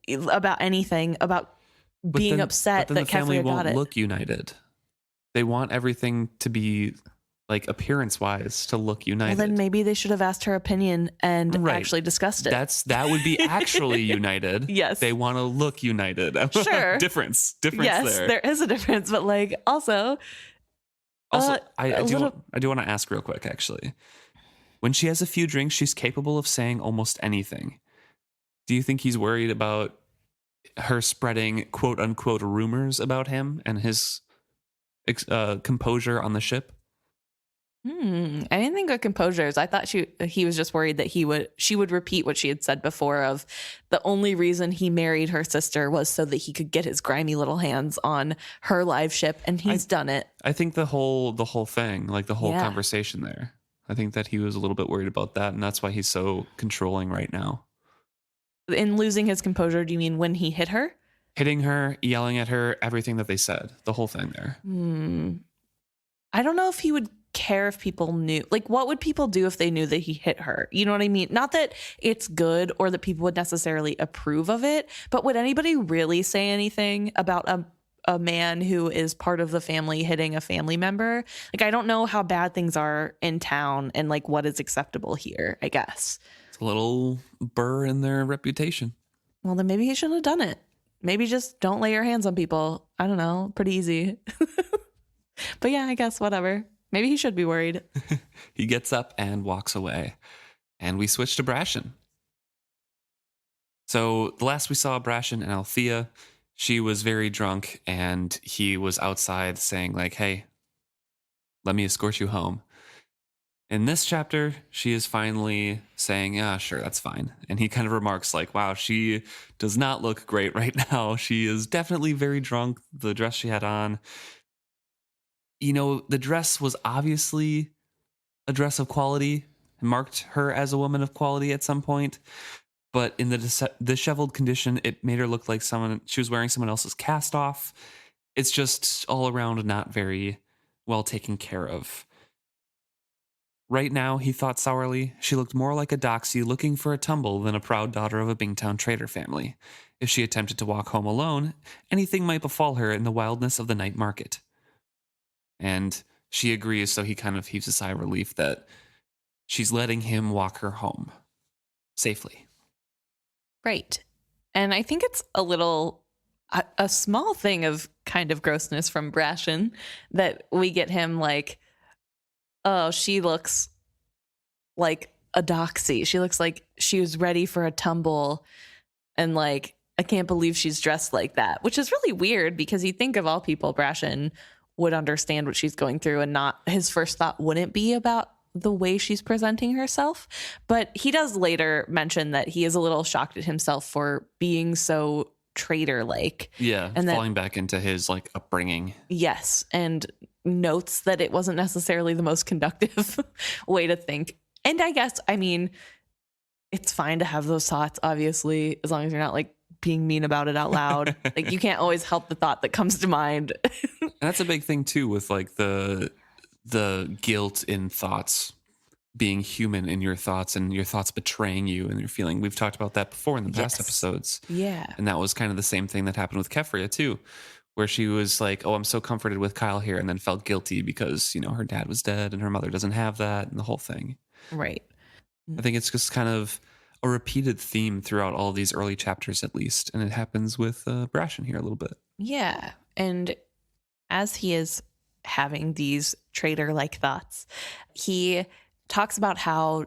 about anything, about being upset but then that the family Keffria got won't it. look united. They want everything to be like appearance-wise to look united. Well, then maybe they should have asked her opinion and actually discussed it. That would be actually united. Yes. They want to look united. Sure. Difference yes, there. There is a difference, but like also I do want to ask real quick, actually. When she has a few drinks, she's capable of saying almost anything. Do you think he's worried about her spreading quote unquote rumors about him and his composure on the ship? I didn't think of composures. I thought he was just worried that she would repeat what she had said before of the only reason he married her sister was so that he could get his grimy little hands on her live ship, and he's done it. I think the whole thing, like the whole conversation there, I think that he was a little bit worried about that, and that's why he's so controlling right now. In losing his composure, do you mean when he hit her? Hitting her, yelling at her, everything that they said, the whole thing there. I don't know if he would care if people knew. Like, what would people do if they knew that he hit her? You know what I mean? Not that it's good or that people would necessarily approve of it, but would anybody really say anything about a man who is part of the family hitting a family member? Like, I don't know how bad things are in town and like what is acceptable here, I guess. It's a little burr in their reputation. Well, then maybe he shouldn't have done it. Maybe just don't lay your hands on people. I don't know. Pretty easy. But yeah, I guess whatever. Maybe he should be worried. He gets up and walks away. And we switch to Brashen. So the last we saw Brashen and Althea, she was very drunk and he was outside saying like, hey, let me escort you home. In this chapter, she is finally saying, yeah, sure, that's fine. And he kind of remarks like, wow, she does not look great right now. She is definitely very drunk. The dress she had on, you know, the dress was obviously a dress of quality, marked her as a woman of quality at some point. But in the disheveled condition, it made her look like she was wearing someone else's cast off. It's just all around not very well taken care of. Right now, he thought sourly, she looked more like a doxy looking for a tumble than a proud daughter of a Bingtown trader family. If she attempted to walk home alone, anything might befall her in the wildness of the night market. And she agrees, so he kind of heaves a sigh of relief that she's letting him walk her home safely. Right. And I think it's a small thing of kind of grossness from Brashen that we get him like, oh, she looks like a doxy. She looks like she was ready for a tumble. And like, I can't believe she's dressed like that, which is really weird because you think of all people, Brashen would understand what she's going through and not his first thought wouldn't be about the way she's presenting herself. But he does later mention that he is a little shocked at himself for being so trader-like. Yeah, and falling back into his like upbringing. Yes, and notes that it wasn't necessarily the most conductive way to think. And I guess, I mean, it's fine to have those thoughts, obviously, as long as you're not like being mean about it out loud. Like you can't always help the thought that comes to mind. And that's a big thing too with like the guilt in thoughts, being human in your thoughts and your thoughts betraying you and your feeling. We've talked about that before in the past episodes. Yeah. And that was kind of the same thing that happened with Keffria too, where she was like, oh, I'm so comforted with Kyle here, and then felt guilty because, you know, her dad was dead and her mother doesn't have that and the whole thing. Right. I think it's just kind of a repeated theme throughout all these early chapters, at least. And it happens with Brashen here a little bit. Yeah. And as he is having these trader-like thoughts, he talks about how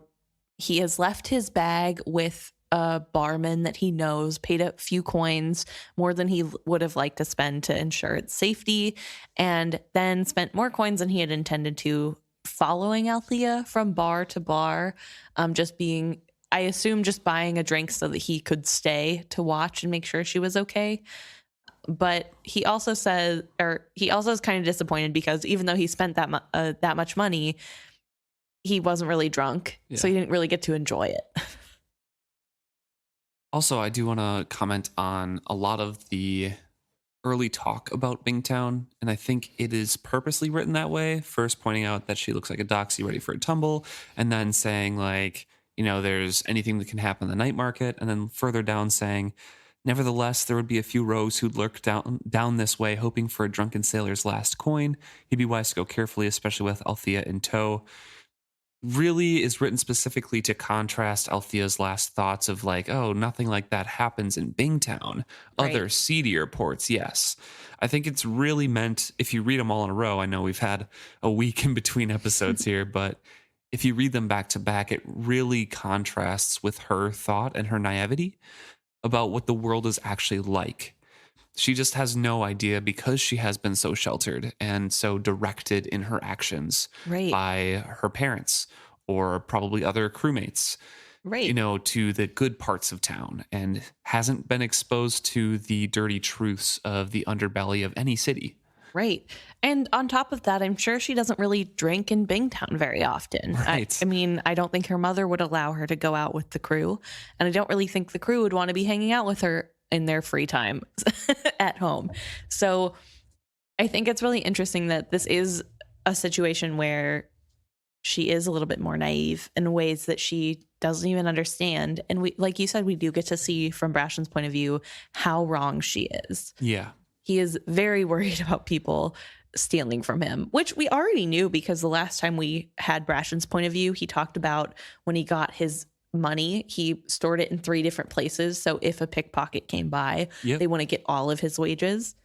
he has left his bag with a barman that he knows, paid a few coins, more than he would have liked to spend to ensure its safety, and then spent more coins than he had intended to, following Althea from bar to bar, I assume just buying a drink so that he could stay to watch and make sure she was okay. But he also is kind of disappointed because even though he spent that much money, he wasn't really drunk, so he didn't really get to enjoy it. Also, I do want to comment on a lot of the early talk about Bingtown, and I think it is purposely written that way. First pointing out that she looks like a doxy ready for a tumble, and then saying like, you know, there's anything that can happen in the night market, and then further down saying Nevertheless, there would be a few rogues who'd lurk down this way, hoping for a drunken sailor's last coin. He'd be wise to go carefully, especially with Althea in tow. Really is written specifically to contrast Althea's last thoughts of like, oh, nothing like that happens in Bingtown. Right. Other seedier ports, yes. I think it's really meant, if you read them all in a row, I know we've had a week in between episodes here, but if you read them back to back, it really contrasts with her thought and her naivety about what the world is actually like. She just has no idea because she has been so sheltered and so directed in her actions by her parents or probably other crewmates, to the good parts of town, and hasn't been exposed to the dirty truths of the underbelly of any city. Right. And on top of that, I'm sure she doesn't really drink in Bingtown very often. Right. I mean, I don't think her mother would allow her to go out with the crew. And I don't really think the crew would want to be hanging out with her in their free time at home. So I think it's really interesting that this is a situation where she is a little bit more naive in ways that she doesn't even understand. And we, like you said, we do get to see from Brashen's point of view how wrong she is. Yeah. He is very worried about people stealing from him, which we already knew because the last time we had Brashen's point of view, he talked about when he got his money, he stored it in 3 different places. So if a pickpocket came by, they want to get all of his wages.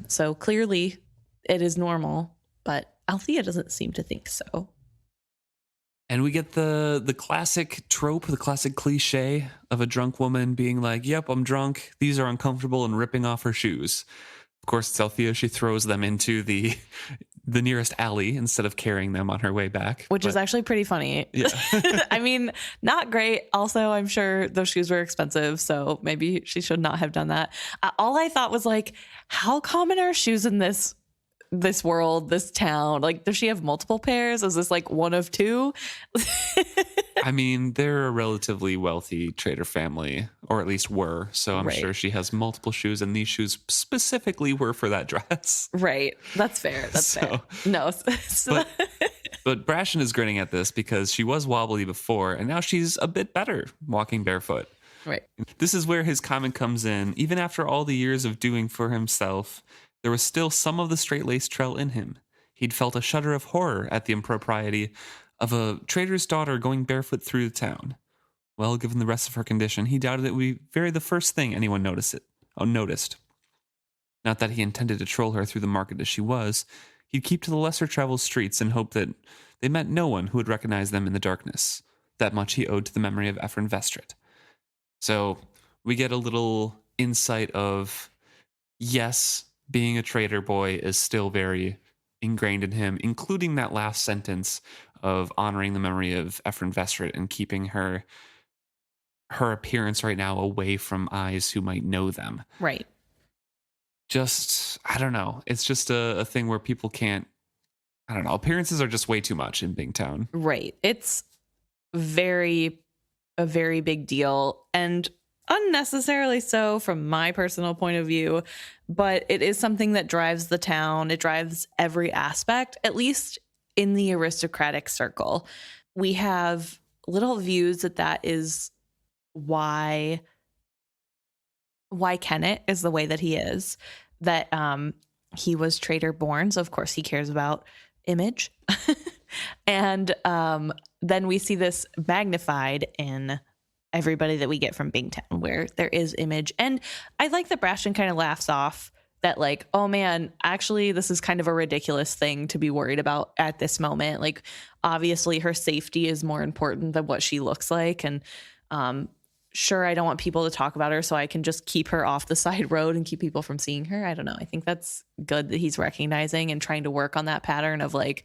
So clearly it is normal, but Althea doesn't seem to think so. And we get the classic trope, the classic cliche of a drunk woman being like, yep, I'm drunk. These are uncomfortable, and ripping off her shoes. Of course, it's Althea. She throws them into the nearest alley instead of carrying them on her way back. Which is actually pretty funny. Yeah. I mean, not great. Also, I'm sure those shoes were expensive, so maybe she should not have done that. All I thought was like, how common are shoes in this world, this town? Like, does she have multiple pairs? Is this like one of 2? I mean, they're a relatively wealthy trader family, or at least were. So I'm sure she has multiple shoes, and these shoes specifically were for that dress. Right. That's fair. That's fair. No. But Brashen is grinning at this because she was wobbly before, and now she's a bit better walking barefoot. Right. This is where his comment comes in. Even after all the years of doing for himself, there was still some of the straight-laced trail in him. He'd felt a shudder of horror at the impropriety of a trader's daughter going barefoot through the town. Well, given the rest of her condition, he doubted it would be very the first thing anyone noticed. Not that he intended to troll her through the market as she was. He'd keep to the lesser-traveled streets and hope that they met no one who would recognize them in the darkness. That much he owed to the memory of Vestrit. So we get a little insight of, yes, being a trader boy is still very ingrained in him, including that last sentence of honoring the memory of Vestrit and keeping her appearance right now away from eyes who might know them. Right. Just, I don't know. It's just a thing where people can't, I don't know. Appearances are just way too much in Bingtown. Right. It's a very big deal, and unnecessarily so from my personal point of view, but it is something that drives the town. It drives every aspect, at least in the aristocratic circle. We have little views that is why Kenneth is the way that he is, that he was trader born, so of course he cares about image. And then we see this magnified in everybody that we get from Bingtown, where there is image. And I like that Brashen kind of laughs off that, like, oh man, actually this is kind of a ridiculous thing to be worried about at this moment. Like, obviously her safety is more important than what she looks like. And sure, I don't want people to talk about her, so I can just keep her off the side road and keep people from seeing her. I don't know. I think that's good that he's recognizing and trying to work on that pattern of like,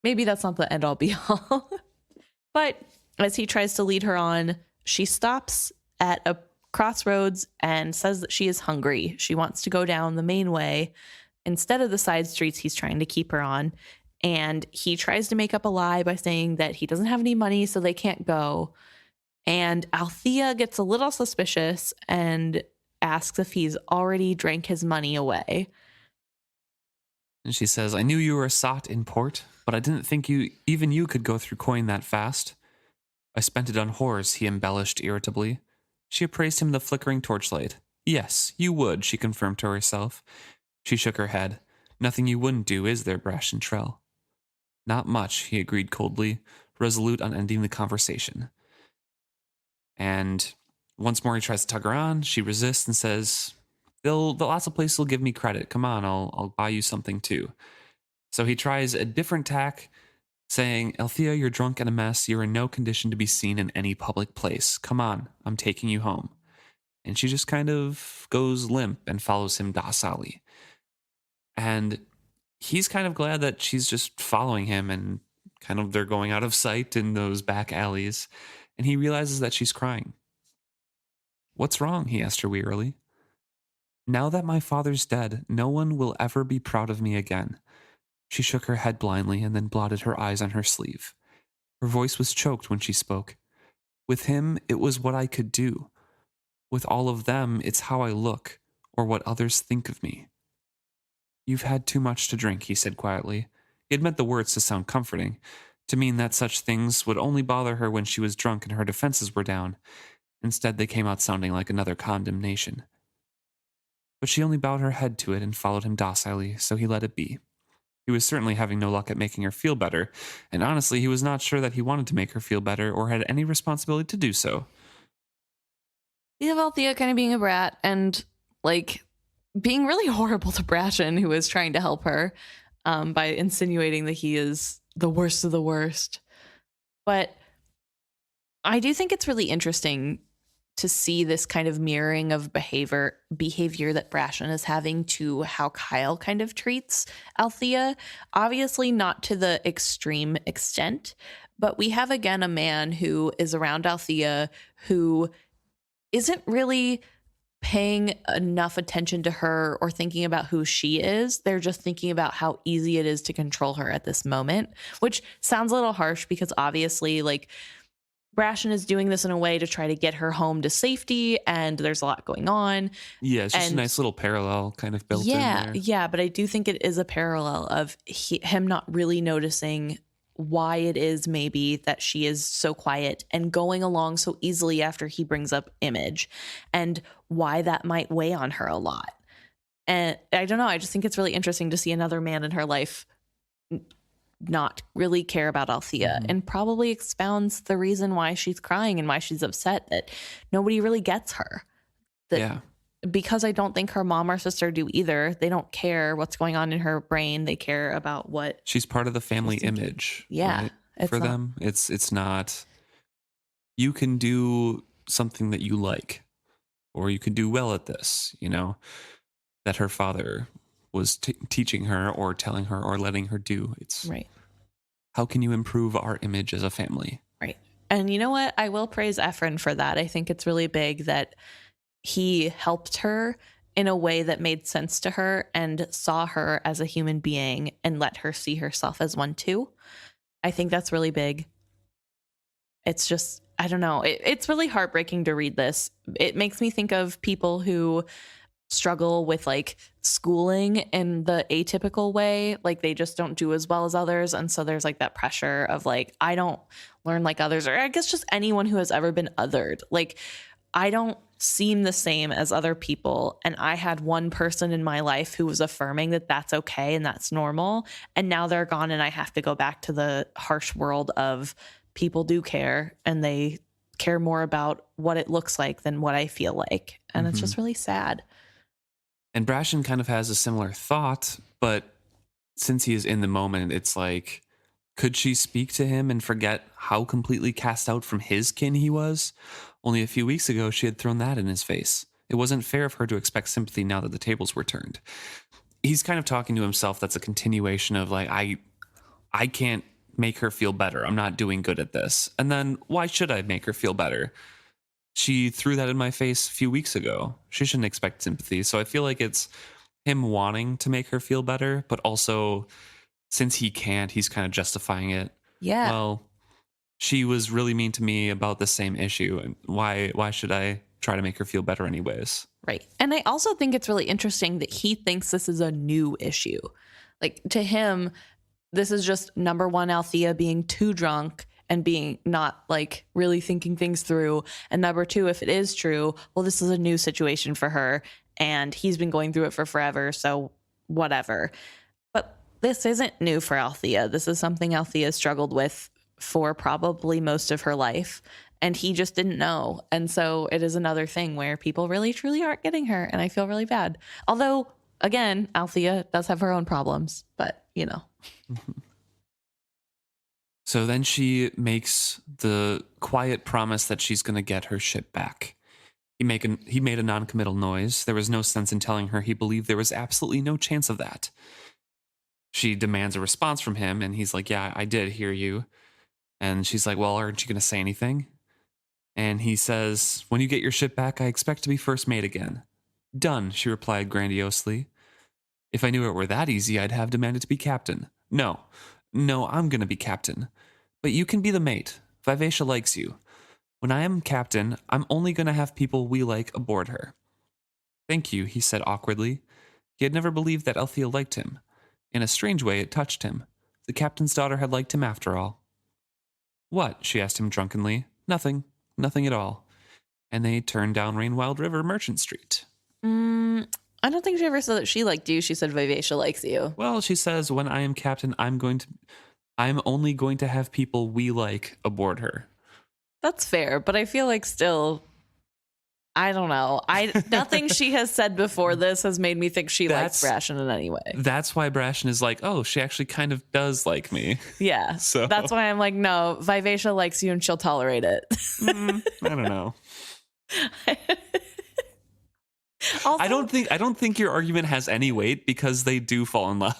maybe that's not the end all be all. But as he tries to lead her on, she stops at a crossroads and says that she is hungry. She wants to go down the main way instead of the side streets he's trying to keep her on. And he tries to make up a lie by saying that he doesn't have any money, so they can't go. And Althea gets a little suspicious and asks if he's already drank his money away. And she says, I knew you were a sot in port, but I didn't think even you could go through coin that fast. I spent it on whores, he embellished irritably. She appraised him in the flickering torchlight. Yes, you would, she confirmed to herself. She shook her head. Nothing you wouldn't do, is there, Brashen Trell? Not much, he agreed coldly, resolute on ending the conversation. And once more he tries to tug her on. She resists and says, lots of places will give me credit. Come on, I'll buy you something too. So he tries a different tack, saying, Althea, you're drunk and a mess. You're in no condition to be seen in any public place. Come on, I'm taking you home. And she just kind of goes limp and follows him docilely. And he's kind of glad that she's just following him, and kind of they're going out of sight in those back alleys. And he realizes that she's crying. What's wrong? He asked her wearily. Now that my father's dead, no one will ever be proud of me again. She shook her head blindly and then blotted her eyes on her sleeve. Her voice was choked when she spoke. With him, it was what I could do. With all of them, it's how I look, or what others think of me. You've had too much to drink, he said quietly. He had meant the words to sound comforting, to mean that such things would only bother her when she was drunk and her defenses were down. Instead, they came out sounding like another condemnation. But she only bowed her head to it and followed him docilely, so he let it be. He was certainly having no luck at making her feel better, and honestly, he was not sure that he wanted to make her feel better or had any responsibility to do so. You have Althea kind of being a brat and, like, being really horrible to Brashen, who is trying to help her, by insinuating that he is the worst of the worst. But I do think it's really interesting to see this kind of mirroring of behavior that Brashen is having to how Kyle kind of treats Althea. Obviously not to the extreme extent, but we have again a man who is around Althea who isn't really paying enough attention to her or thinking about who she is. They're just thinking about how easy it is to control her at this moment, which sounds a little harsh because obviously, like, Brashen is doing this in a way to try to get her home to safety, and there's a lot going on. Yeah, it's just a nice little parallel kind of built in there. Yeah, but I do think it is a parallel of him not really noticing why it is maybe that she is so quiet and going along so easily after he brings up image, and why that might weigh on her a lot. And I don't know, I just think it's really interesting to see another man in her life not really care about Althea, and probably expounds the reason why she's crying and why she's upset, that nobody really gets her. Because I don't think her mom or sister do either. They don't care what's going on in her brain. They care about what she's part of the family image. Yeah. Right? For them, it's not, you can do something that you like, or you can do well at this, that her father was teaching her or telling her or letting her do. It's right. How can you improve our image as a family? Right. And you know what? I will praise Ephraim for that. I think it's really big that he helped her in a way that made sense to her and saw her as a human being and let her see herself as one too. I think that's really big. It's just, I don't know. It's really heartbreaking to read this. It makes me think of people who struggle with like schooling in the atypical way, like they just don't do as well as others, and so there's like that pressure of like, I don't learn like others, or I guess just anyone who has ever been othered, like I don't seem the same as other people, and I had one person in my life who was affirming that that's okay and that's normal, and now they're gone and I have to go back to the harsh world of people do care, and they care more about what it looks like than what I feel like, and it's just really sad. And Brashen kind of has a similar thought, but since he is in the moment, it's like, could she speak to him and forget how completely cast out from his kin he was? Only a few weeks ago, she had thrown that in his face. It wasn't fair of her to expect sympathy now that the tables were turned. He's kind of talking to himself. That's a continuation of like, I can't make her feel better. I'm not doing good at this. And then why should I make her feel better? She threw that in my face a few weeks ago. She shouldn't expect sympathy. So I feel like it's him wanting to make her feel better, but also since he can't, he's kind of justifying it. Yeah. Well, she was really mean to me about the same issue, and why should I try to make her feel better anyways? Right. And I also think it's really interesting that he thinks this is a new issue. Like to him, this is just number one, Althea being too drunk and being not like really thinking things through. And number two, if it is true, well, this is a new situation for her and he's been going through it for forever. So whatever. But this isn't new for Althea. This is something Althea struggled with for probably most of her life. And he just didn't know. And so it is another thing where people really, truly aren't getting her. And I feel really bad. Although, again, Althea does have her own problems. But, you know. So then she makes the quiet promise that she's going to get her ship back. He made a non-committal noise. There was no sense in telling her he believed there was absolutely no chance of that. She demands a response from him, and he's like, yeah, I did hear you. And she's like, well, aren't you going to say anything? And he says, when you get your ship back, I expect to be first mate again. Done, she replied grandiosely. If I knew it were that easy, I'd have demanded to be captain. No, I'm going to be captain. But you can be the mate. Vivacia likes you. When I am captain, I'm only going to have people we like aboard her. Thank you, he said awkwardly. He had never believed that Althea liked him. In a strange way, it touched him. The captain's daughter had liked him after all. What? She asked him drunkenly. Nothing at all. And they turned down Rainwild River Merchant Street. I don't think she ever said that she liked you. She said Vivacia likes you. Well, she says, when I am captain, I'm only going to have people we like aboard her. That's fair, but I feel like still, I don't know. Nothing she has said before this has made me think she likes Brashen in any way. That's why Brashen is like, oh, she actually kind of does like me. Yeah. So that's why I'm like, no, Vivacia likes you and she'll tolerate it. I don't know. Also, I don't think your argument has any weight because they do fall in love.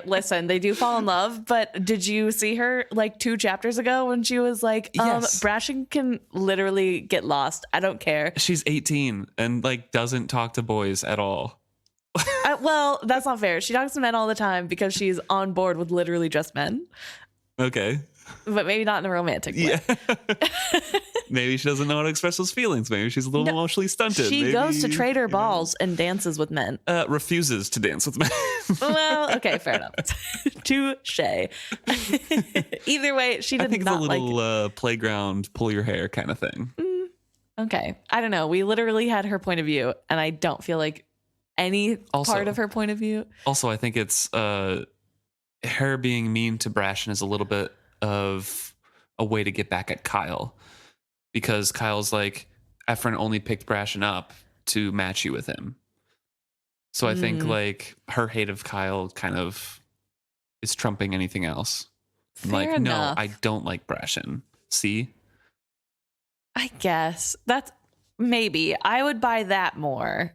Listen, they do fall in love, but did you see her like 2 chapters ago when she was like, yes. Brashen can literally get lost. I don't care. She's 18 and like doesn't talk to boys at all. Well, that's not fair. She talks to men all the time because she's on board with literally just men. Okay. But maybe not in a romantic way. Yeah. Maybe she doesn't know how to express those feelings. Maybe she's a little emotionally stunted. She goes to trader balls and dances with men. Refuses to dance with men. Well, okay, fair enough. Touche. Either way, she did I think not it's a little playground, pull your hair kind of thing. Okay. I don't know. We literally had her point of view, and I don't feel like any part of her point of view. Also, I think it's her being mean to Brashen is a little bit of a way to get back at Kyle. Because Kyle's like, Ephraim only picked Brashen up to match you with him. So I think like her hate of Kyle kind of is trumping anything else. Fair enough. No, I don't like Brashen. See? I guess. That's maybe. I would buy that more.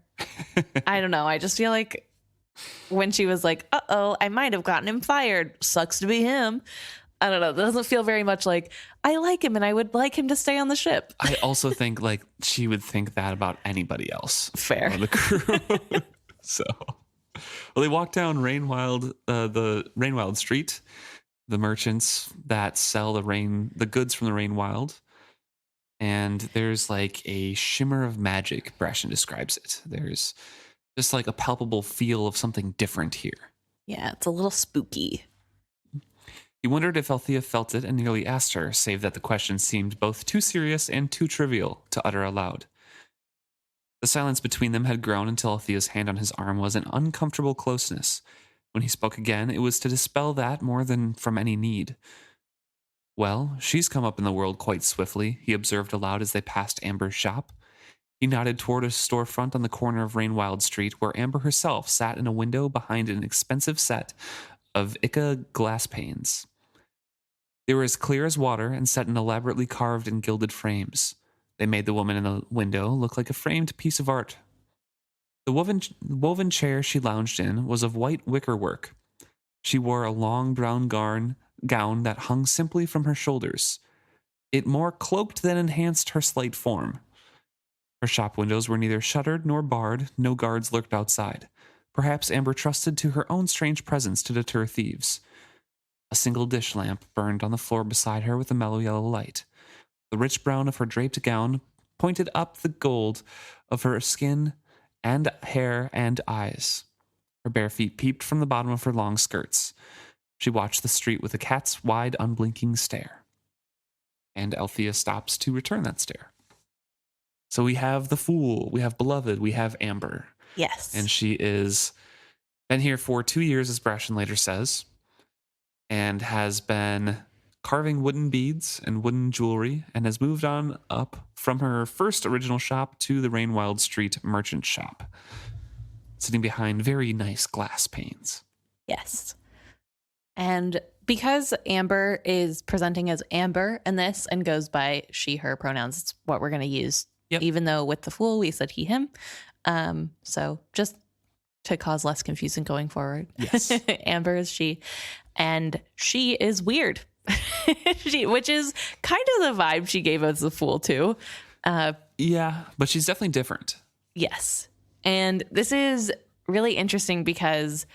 I don't know. I just feel like when she was like, uh-oh, I might have gotten him fired. Sucks to be him. I don't know. That doesn't feel very much like I like him and I would like him to stay on the ship. I also think like she would think that about anybody else. Fair. On the crew. So, well, they walk down the Rainwild Street, the merchants that sell the goods from the Rainwild. And there's like a shimmer of magic, Brashen describes it. There's just like a palpable feel of something different here. Yeah, it's a little spooky. He wondered if Althea felt it and nearly asked her, save that the question seemed both too serious and too trivial to utter aloud. The silence between them had grown until Althea's hand on his arm was an uncomfortable closeness. When he spoke again, it was to dispel that more than from any need. Well, she's come up in the world quite swiftly, he observed aloud as they passed Amber's shop. He nodded toward a storefront on the corner of Rainwild Street where Amber herself sat in a window behind an expensive set of Ica glass panes. They were as clear as water and set in elaborately carved and gilded frames. They made the woman in the window look like a framed piece of art. The woven chair she lounged in was of white wicker work. She wore a long brown gown that hung simply from her shoulders. It more cloaked than enhanced her slight form. Her shop windows were neither shuttered nor barred, no guards lurked outside. Perhaps Amber trusted to her own strange presence to deter thieves. A single dish lamp burned on the floor beside her with a mellow yellow light. The rich brown of her draped gown pointed up the gold of her skin and hair and eyes. Her bare feet peeped from the bottom of her long skirts. She watched the street with a cat's wide, unblinking stare. and Althea stops to return that stare. So we have the Fool, we have Beloved, we have Amber. Yes. And she is been here for 2 years, as Brashen later says, and has been carving wooden beads and wooden jewelry, and has moved on up from her first original shop to the Rainwild Street merchant shop, sitting behind very nice glass panes. Yes. And because Amber is presenting as Amber in this and goes by she, her pronouns, it's what we're going to use. Yep. Even though with the Fool, we said he, him. So just to cause less confusion going forward. Yes. Amber is she. And she is weird. Which is kind of the vibe she gave us the Fool too. Yeah, but she's definitely different. Yes. And this is really interesting because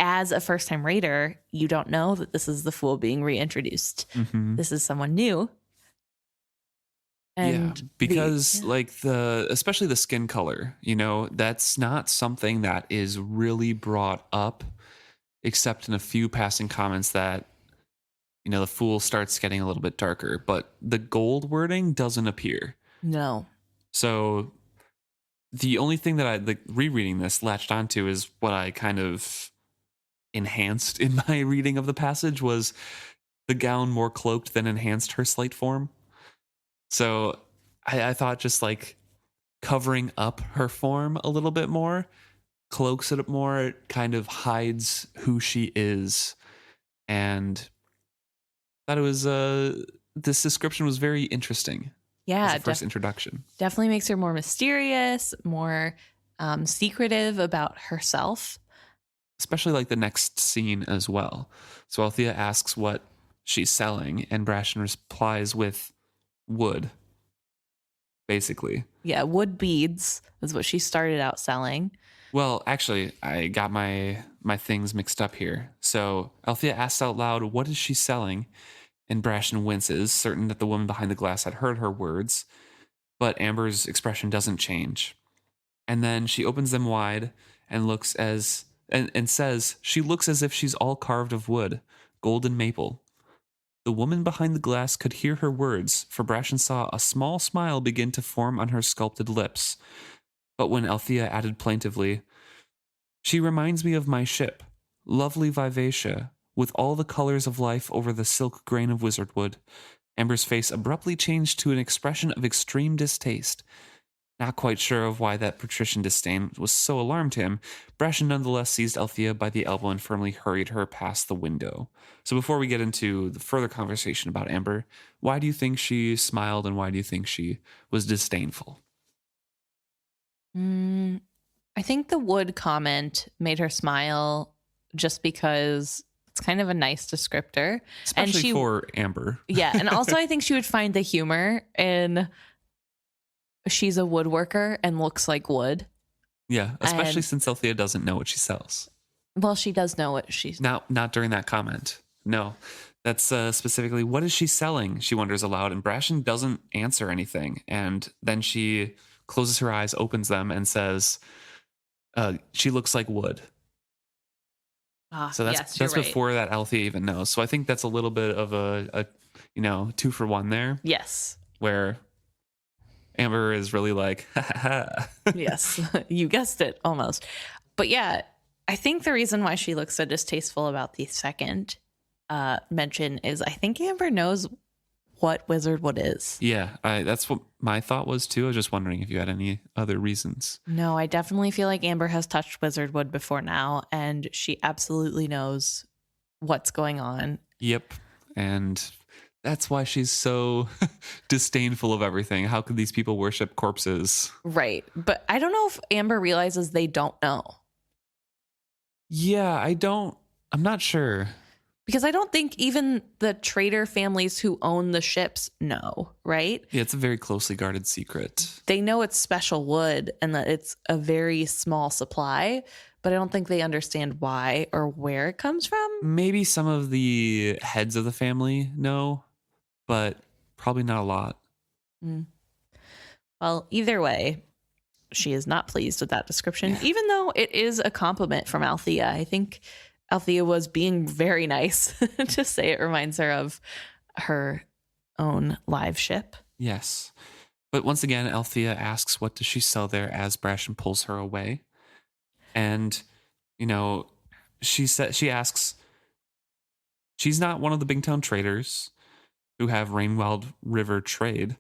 as a first-time reader, you don't know that this is the Fool being reintroduced. Mm-hmm. This is someone new. And yeah, because especially the skin color, that's not something that is really brought up, except in a few passing comments that, the Fool starts getting a little bit darker, but the gold wording doesn't appear. No. So the only thing that I rereading this latched onto is what I kind of enhanced in my reading of the passage was the gown more cloaked than enhanced her slight form. So I thought just covering up her form a little bit more, cloaks it more, it kind of hides who she is. And thought it was, this description was very interesting. Yeah. As a first introduction. Definitely makes her more mysterious, more secretive about herself. Especially the next scene as well. So Althea asks what she's selling, and Brashen replies with wood, basically. Yeah, wood beads is what she started out selling. Well, actually, I got my things mixed up here. So Althea asks out loud, what is she selling? And Brashen winces, certain that the woman behind the glass had heard her words. But Amber's expression doesn't change. And then she opens them wide and looks and says, she looks as if she's all carved of wood, gold and maple. The woman behind the glass could hear her words, for Brashen saw a small smile begin to form on her sculpted lips. But when Althea added plaintively, she reminds me of my ship, lovely Vivacia, with all the colors of life over the silk grain of wizardwood, Amber's face abruptly changed to an expression of extreme distaste. Not quite sure of why that patrician disdain was so alarmed him, Brashen nonetheless seized Althea by the elbow and firmly hurried her past the window. So before we get into the further conversation about Amber, why do you think she smiled and why do you think she was disdainful? I think the wood comment made her smile just because it's kind of a nice descriptor. Especially for Amber. Yeah, and also I think she would find the humor in she's a woodworker and looks like wood. Yeah, especially since Althea doesn't know what she sells. Well, she does know what she's... Not during that comment. No. That's specifically, what is she selling? She wonders aloud, and Brashen doesn't answer anything. And then she closes her eyes, opens them, and says, she looks like wood. So that's right. before that Althea even knows. So I think that's a little bit of a 2-for-1 there. Yes. Where Amber is really like, ha ha ha. Yes, you guessed it almost. But yeah, I think the reason why she looks so distasteful about the second mention is I think Amber knows what wizardwood is. Yeah, that's what my thought was too. I was just wondering if you had any other reasons. No, I definitely feel like Amber has touched wizardwood before now, and she absolutely knows what's going on. Yep, and that's why she's so disdainful of everything. How could these people worship corpses? Right, but I don't know if Amber realizes they don't know. Yeah, I'm not sure. Because I don't think even the trader families who own the ships know, right? Yeah, it's a very closely guarded secret. They know it's special wood and that it's a very small supply, but I don't think they understand why or where it comes from. Maybe some of the heads of the family know, but probably not a lot. Well, either way, she is not pleased with that description, even though it is a compliment from Althea. I think Althea was being very nice to say it reminds her of her own live ship. Yes. But once again, Althea asks, what does she sell there, as Brashen pulls her away. And, she asks, she's not one of the Bingtown traders who have Rainwild River trade.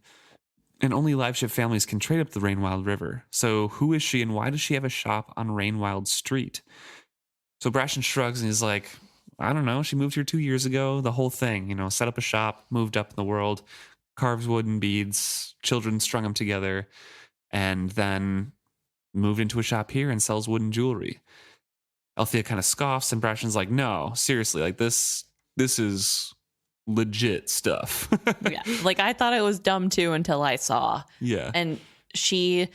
And only liveship families can trade up the Rainwild River. So who is she, and why does she have a shop on Rainwild Street? So Brashen shrugs and he's like, I don't know. She moved here 2 years ago. The whole thing, set up a shop, moved up in the world, carves wooden beads, children strung them together, and then moved into a shop here and sells wooden jewelry. Althea kind of scoffs, and Brashen's like, no, seriously, like this is legit stuff. Yeah. Like, I thought it was dumb too until I saw. Yeah. And she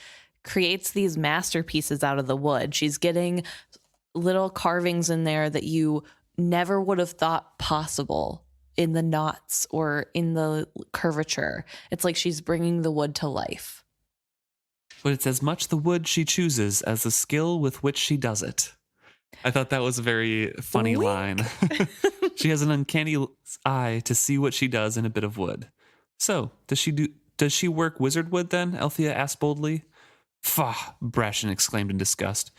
creates these masterpieces out of the wood. She's getting little carvings in there that you never would have thought possible in the knots or in the curvature. It's like she's bringing the wood to life. But it's as much the wood she chooses as the skill with which she does it. I thought that was a very funny line. She has an uncanny eye to see what she does in a bit of wood. So, does she work wizard wood then? Althea asked boldly. Faugh, Brashen exclaimed in disgust.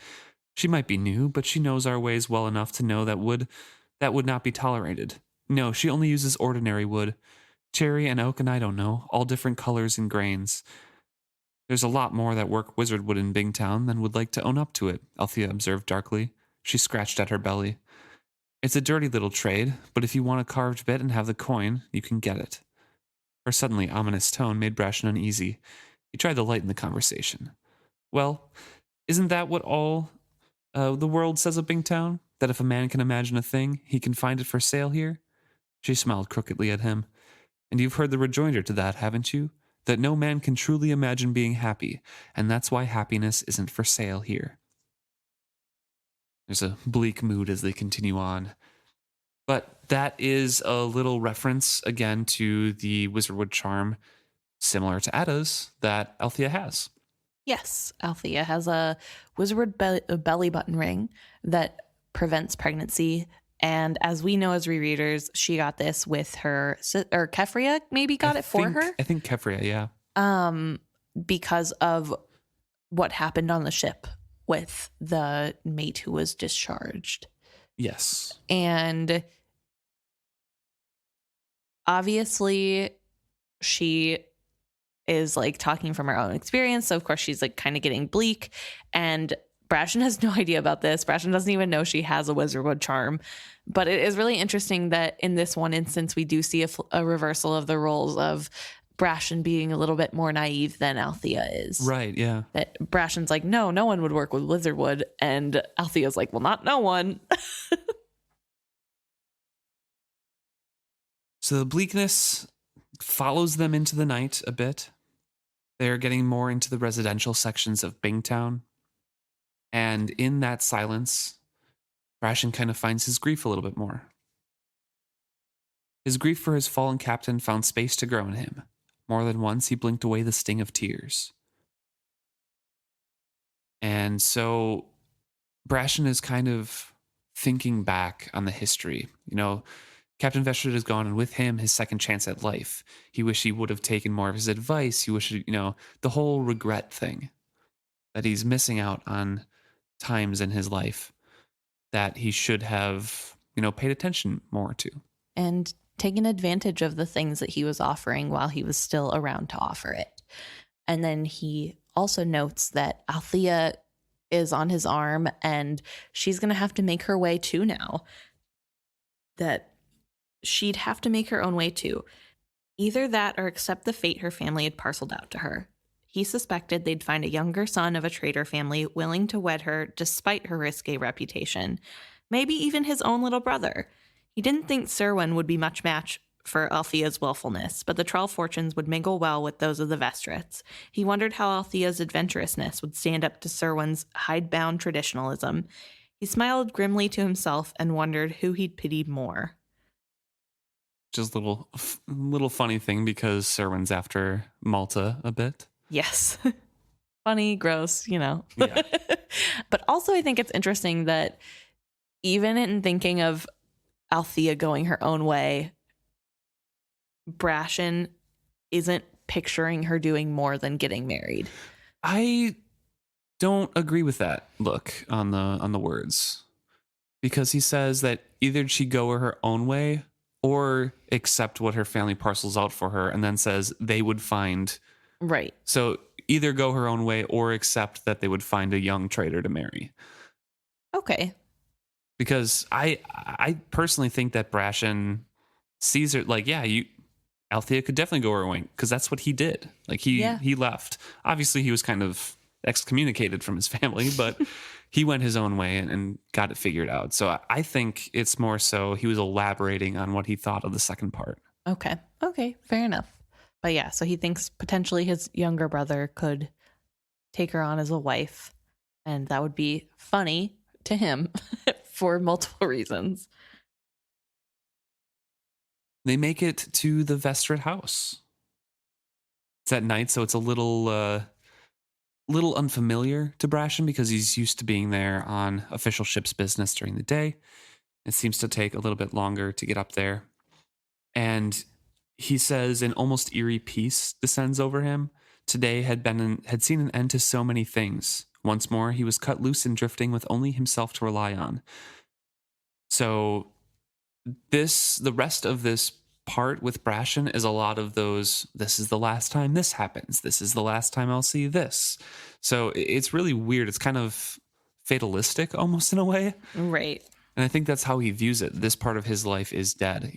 She might be new, but she knows our ways well enough to know that would not be tolerated. No, she only uses ordinary wood. Cherry and oak and I don't know, all different colors and grains. There's a lot more that work wizard wood in Bingtown than would like to own up to it, Althea observed darkly. She scratched at her belly. It's a dirty little trade, but if you want a carved bit and have the coin, you can get it. Her suddenly ominous tone made Brashen uneasy. He tried to lighten the conversation. Well, isn't that what all the world says of Bingtown? That if a man can imagine a thing, he can find it for sale here? She smiled crookedly at him. And you've heard the rejoinder to that, haven't you? That no man can truly imagine being happy, and that's why happiness isn't for sale here. There's a bleak mood as they continue on. But that is a little reference, again, to the Wizardwood charm, similar to Ada's, that Althea has. Yes, Althea has a Wizardwood belly button ring that prevents pregnancy. And as we know as rereaders, she got this with her, or Keffria maybe got it for her. I think Keffria, yeah. Because of what happened on the ship with the mate who was discharged. Yes. And obviously she is like talking from her own experience. So of course she's like kind of getting bleak, and Brashen has no idea about this. Brashen doesn't even know she has a Wizardwood charm. But it is really interesting that in this one instance, we do see a reversal of the roles of Brashen being a little bit more naive than Althea is. Right, yeah. That Brashen's like, no one would work with Wizardwood. And Althea's like, well, not no one. So the bleakness follows them into the night a bit. They're getting more into the residential sections of Bingtown. And in that silence, Brashen kind of finds his grief a little bit more. His grief for his fallen captain found space to grow in him. More than once, he blinked away the sting of tears. And so Brashen is kind of thinking back on the history. Captain Vestrit is gone, and with him, his second chance at life. He wished he would have taken more of his advice. He wished, the whole regret thing. That he's missing out on times in his life that he should have, paid attention more to. And taken advantage of the things that he was offering while he was still around to offer it. And then he also notes that Althea is on his arm, and she's going to have to make her way too now. That she'd have to make her own way too. Either that or accept the fate her family had parceled out to her. He suspected they'd find a younger son of a trader family willing to wed her despite her risque reputation. Maybe even his own little brother. He didn't think Serwyn would be much match for Althea's willfulness, but the Trull fortunes would mingle well with those of the Vestrits. He wondered how Althea's adventurousness would stand up to Serwyn's hidebound traditionalism. He smiled grimly to himself and wondered who he'd pitied more. Just a little funny thing, because Serwyn's after Malta a bit. Yes. Funny, gross, Yeah. But also I think it's interesting that even in thinking of Althea going her own way, Brashen isn't picturing her doing more than getting married. I don't agree with that look on the words, because he says that either she go her own way or accept what her family parcels out for her, and then says they would find. Right. So either go her own way or accept that they would find a young trader to marry. Okay. Because I personally think that Brashen sees her like, Althea could definitely go her way, because that's what he did. Like he left. Obviously, he was kind of excommunicated from his family, but he went his own way and got it figured out. So I think it's more so he was elaborating on what he thought of the second part. Okay. Fair enough. But yeah, so he thinks potentially his younger brother could take her on as a wife, and that would be funny to him for multiple reasons. They make it to the Vestrit house. It's at night, so it's a little unfamiliar to Brashen, because he's used to being there on official ship's business during the day. It seems to take a little bit longer to get up there. And he says an almost eerie peace descends over him. Today had seen an end to so many things. Once more, he was cut loose and drifting with only himself to rely on. So the rest of this part with Brashen is a lot of those, this is the last time this happens. This is the last time I'll see this. So it's really weird. It's kind of fatalistic almost in a way. Right. And I think that's how he views it. This part of his life is dead,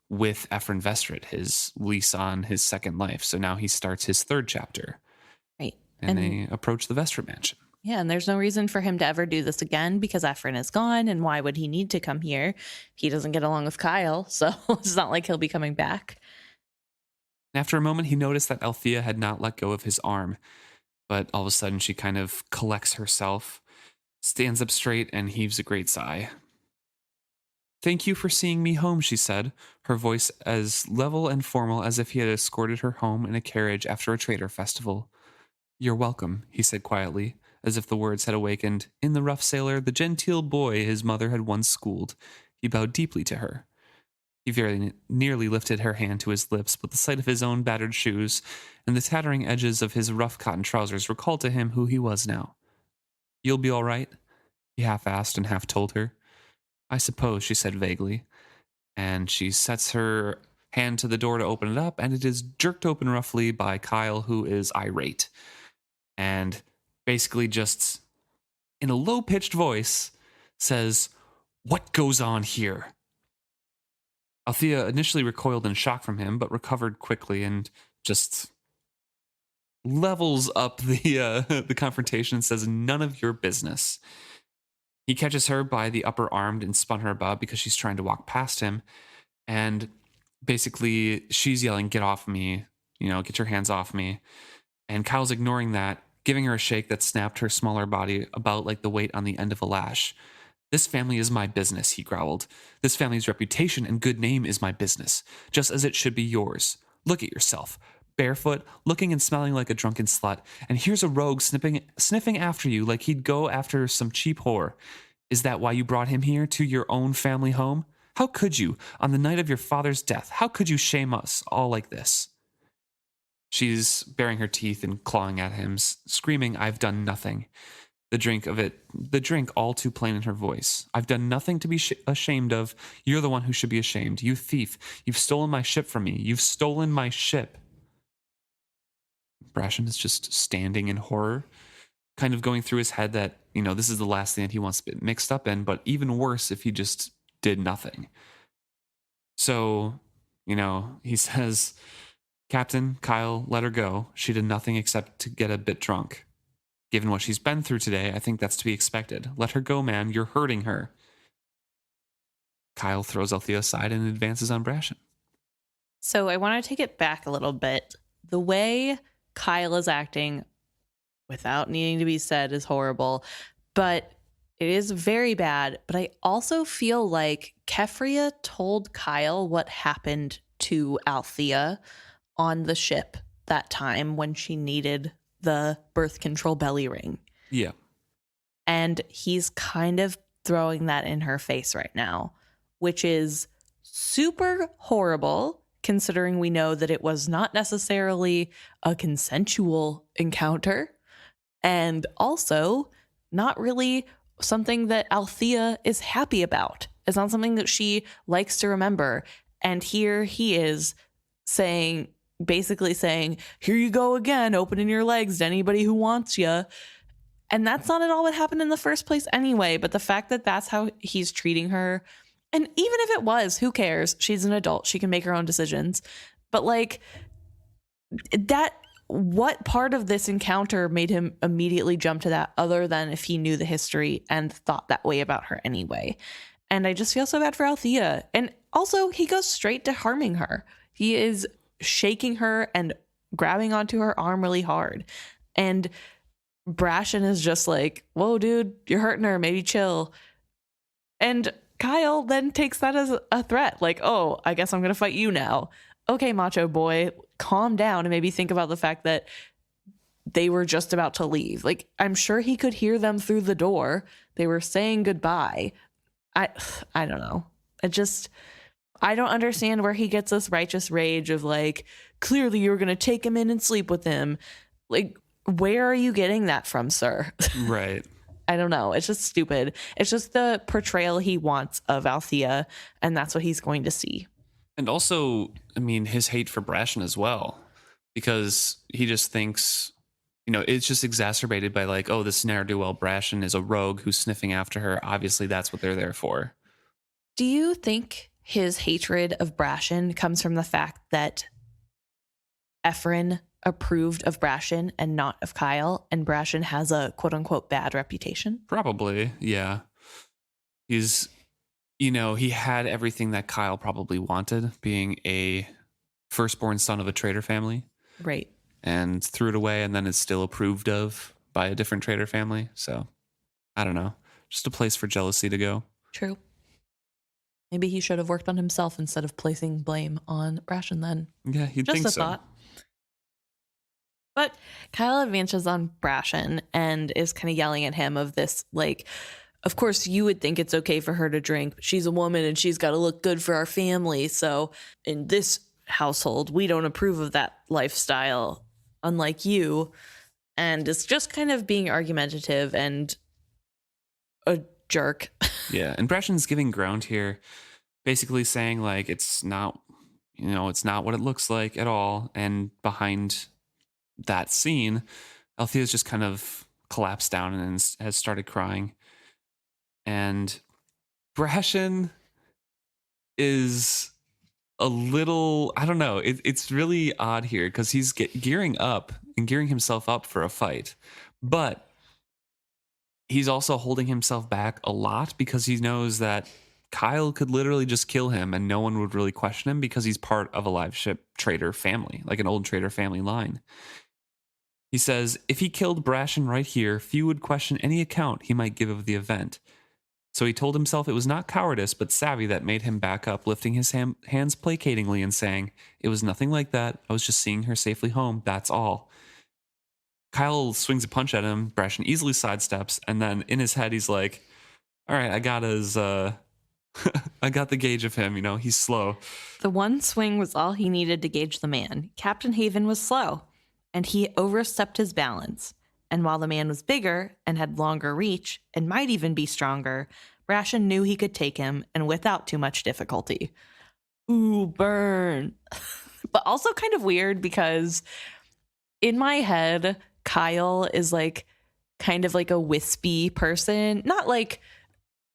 with Ephraim Vestrit, his lease on his second life. So now he starts his third chapter. Right. And they approach the Vestrit mansion. Yeah, and there's no reason for him to ever do this again, because Ephraim is gone, and why would he need to come here? He doesn't get along with Kyle, so it's not like he'll be coming back. After a moment, he noticed that Althea had not let go of his arm, but all of a sudden she kind of collects herself, stands up straight, and heaves a great sigh. "Thank you for seeing me home," she said, her voice as level and formal as if he had escorted her home in a carriage after a trader festival. "You're welcome," he said quietly, as if the words had awakened, in the rough sailor, the genteel boy his mother had once schooled. He bowed deeply to her. He very nearly lifted her hand to his lips, but the sight of his own battered shoes and the tattering edges of his rough cotton trousers recalled to him who he was now. "You'll be all right?" he half asked and half told her. "I suppose," she said vaguely, and she sets her hand to the door to open it up, and it is jerked open roughly by Kyle, who is irate, and basically just, in a low-pitched voice, says, "What goes on here?" Althea initially recoiled in shock from him, but recovered quickly and just levels up the confrontation and says, "None of your business." He catches her by the upper arm and spun her about because she's trying to walk past him. And basically, she's yelling, "Get off me, get your hands off me." And Kyle's ignoring that, giving her a shake that snapped her smaller body about like the weight on the end of a lash. "This family is my business," he growled. "This family's reputation and good name is my business, just as it should be yours. Look at yourself. Barefoot, looking and smelling like a drunken slut, and here's a rogue sniffing after you like he'd go after some cheap whore. Is that why you brought him here, to your own family home? How could you, on the night of your father's death, how could you shame us all like this?" She's baring her teeth and clawing at him, screaming, "I've done nothing." The drink all too plain in her voice. "I've done nothing to be ashamed of. You're the one who should be ashamed. You thief. You've stolen my ship from me. You've stolen my ship." Brashen is just standing in horror, kind of going through his head that, this is the last thing that he wants to be mixed up in, but even worse if he just did nothing. So, he says, "Captain, Kyle, let her go. She did nothing except to get a bit drunk. Given what she's been through today, I think that's to be expected. Let her go, man. You're hurting her." Kyle throws Althea aside and advances on Brashen. So I want to take it back a little bit. The way Kyle is acting, without needing to be said, is horrible, but it is very bad. But I also feel like Keffria told Kyle what happened to Althea on the ship that time when she needed the birth control belly ring. Yeah. And he's kind of throwing that in her face right now, which is super horrible considering we know that it was not necessarily a consensual encounter, and also not really something that Althea is happy about. It's not something that she likes to remember. And here he is basically saying, here you go again, opening your legs to anybody who wants you. And that's not at all what happened in the first place anyway. But the fact that that's how he's treating her, and even if it was, who cares? She's an adult. She can make her own decisions. But like that, what part of this encounter made him immediately jump to that other than if he knew the history and thought that way about her anyway? And I just feel so bad for Althea. And also he goes straight to harming her. He is shaking her and grabbing onto her arm really hard. And Brashen is just like, whoa, dude, you're hurting her. Maybe chill. And Kyle then takes that as a threat. Like, oh, I guess I'm going to fight you now. Okay, macho boy, calm down and maybe think about the fact that they were just about to leave. Like, I'm sure he could hear them through the door. They were saying goodbye. I don't know. I don't understand where he gets this righteous rage of like, clearly you're going to take him in and sleep with him. Like, where are you getting that from, sir? Right. I don't know. It's just stupid. It's just the portrayal he wants of Althea, and that's what he's going to see. And also, I mean, his hate for Brashen as well, because he just thinks, it's just exacerbated by like, oh, this ne'er-do-well Brashen is a rogue who's sniffing after her. Obviously, that's what they're there for. Do you think his hatred of Brashen comes from the fact that Ephron approved of Brashen and not of Kyle, and Brashen has a quote-unquote bad reputation? Probably, yeah. He's, he had everything that Kyle probably wanted, being a firstborn son of a trader family. Right. And threw it away, and then is still approved of by a different trader family. So, I don't know. Just a place for jealousy to go. True. Maybe he should have worked on himself instead of placing blame on Brashen then. Yeah, you'd think so. Just a thought. But Kyle advances on Brashen and is kind of yelling at him of this, like, of course you would think it's okay for her to drink, but she's a woman and she's got to look good for our family. So in this household, we don't approve of that lifestyle, unlike you. And it's just kind of being argumentative and a jerk. Yeah, and Brashen's giving ground here, basically saying like it's not what it looks like at all. And behind that scene, Althea's just kind of collapsed down and has started crying. And Brashen is a little, I don't know, it's really odd here because he's gearing himself up for a fight. But he's also holding himself back a lot because he knows that Kyle could literally just kill him and no one would really question him because he's part of a Liveship Trader family, like an old Trader family line. He says, if he killed Brashen right here, few would question any account he might give of the event. So he told himself it was not cowardice, but savvy that made him back up, lifting his hands placatingly and saying, it was nothing like that. I was just seeing her safely home. That's all. Kyle swings a punch at him. Brashen easily sidesteps. And then in his head, he's like, all right, I got I got the gauge of him. He's slow. The one swing was all he needed to gauge the man. Captain Haven was slow, and he overstepped his balance. And while the man was bigger and had longer reach and might even be stronger, Brashen knew he could take him and without too much difficulty. Ooh, burn. But also kind of weird because in my head, Kyle is like kind of like a wispy person. Not like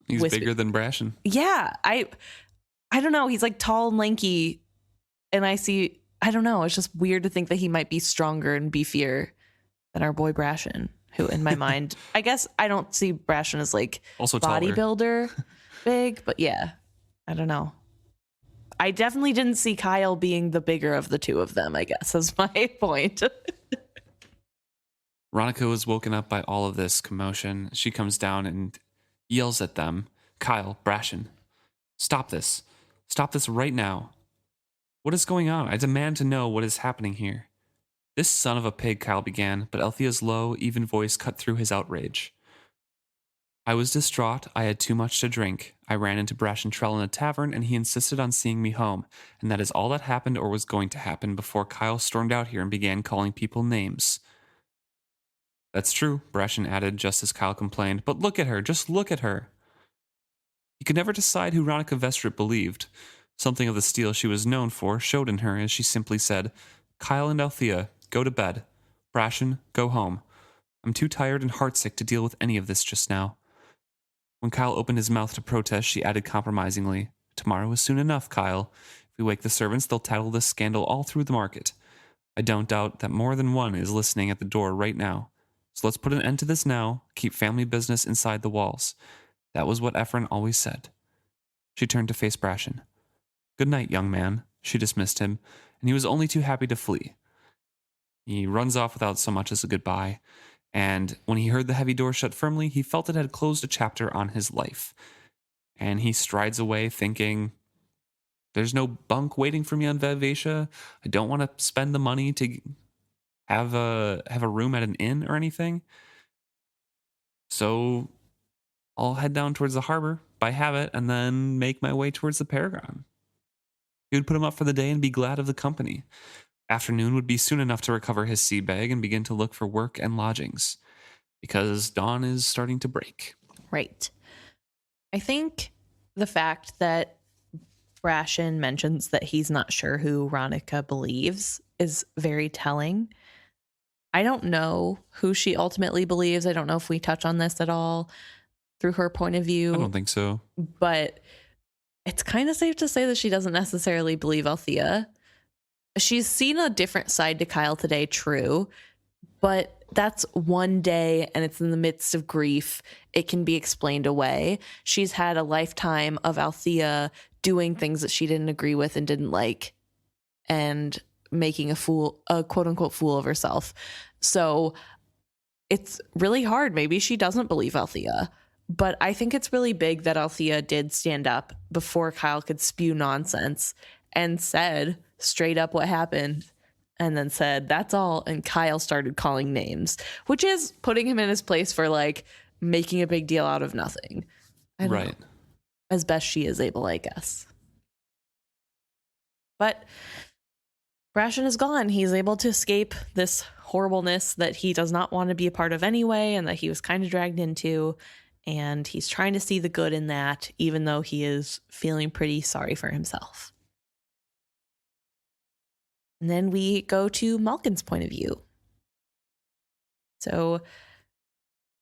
he's wispy. Bigger than Brashen. Yeah. I don't know. He's like tall and lanky. And I don't know. It's just weird to think that he might be stronger and beefier than our boy Brashen, who in my mind, I guess I don't see Brashen as like also bodybuilder big, but yeah, I don't know. I definitely didn't see Kyle being the bigger of the two of them, I guess is my point. Ronica was woken up by all of this commotion. She comes down and yells at them. Kyle, Brashen, stop this. Stop this right now. What is going on? I demand to know what is happening here. This son of a pig, Kyle began, but Althea's low, even voice cut through his outrage. I was distraught. I had too much to drink. I ran into Brashen in a tavern, and he insisted on seeing me home. And that is all that happened or was going to happen before Kyle stormed out here and began calling people names. That's true, Brashen added, just as Kyle complained. But look at her. Just look at her. He could never decide who Ronica Vestrit believed. Something of the steel she was known for showed in her as she simply said, Kyle and Althea, go to bed. Brashen, go home. I'm too tired and heartsick to deal with any of this just now. When Kyle opened his mouth to protest, she added compromisingly, Tomorrow is soon enough, Kyle. If we wake the servants, they'll tattle this scandal all through the market. I don't doubt that more than one is listening at the door right now. So let's put an end to this now, keep family business inside the walls. That was what Ephraim always said. She turned to face Brashen. Good night, young man. She dismissed him, and he was only too happy to flee. He runs off without so much as a goodbye, and when he heard the heavy door shut firmly, he felt it had closed a chapter on his life. And he strides away thinking, there's no bunk waiting for me on Vivacia. I don't want to spend the money to have a room at an inn or anything. So I'll head down towards the harbor by habit and then make my way towards the Paragon. He would put him up for the day and be glad of the company. Afternoon would be soon enough to recover his sea bag and begin to look for work and lodgings, because dawn is starting to break. Right. I think the fact that Brashen mentions that he's not sure who Ronica believes is very telling. I don't know who she ultimately believes. I don't know if we touch on this at all through her point of view. I don't think so. But it's kind of safe to say that she doesn't necessarily believe Althea. She's seen a different side to Kyle today, true, but that's one day and it's in the midst of grief. It can be explained away. She's had a lifetime of Althea doing things that she didn't agree with and didn't like, and making a quote unquote fool of herself. So it's really hard. Maybe she doesn't believe Althea, but I think it's really big that Althea did stand up before Kyle could spew nonsense and said straight up what happened, and then said, that's all. And Kyle started calling names, which is putting him in his place for like making a big deal out of nothing. Right. As best she is able, I guess. But Brashen is gone. He's able to escape this horribleness that he does not want to be a part of anyway, and that he was kind of dragged into. And he's trying to see the good in that, even though he is feeling pretty sorry for himself. And then we go to Malkin's point of view. So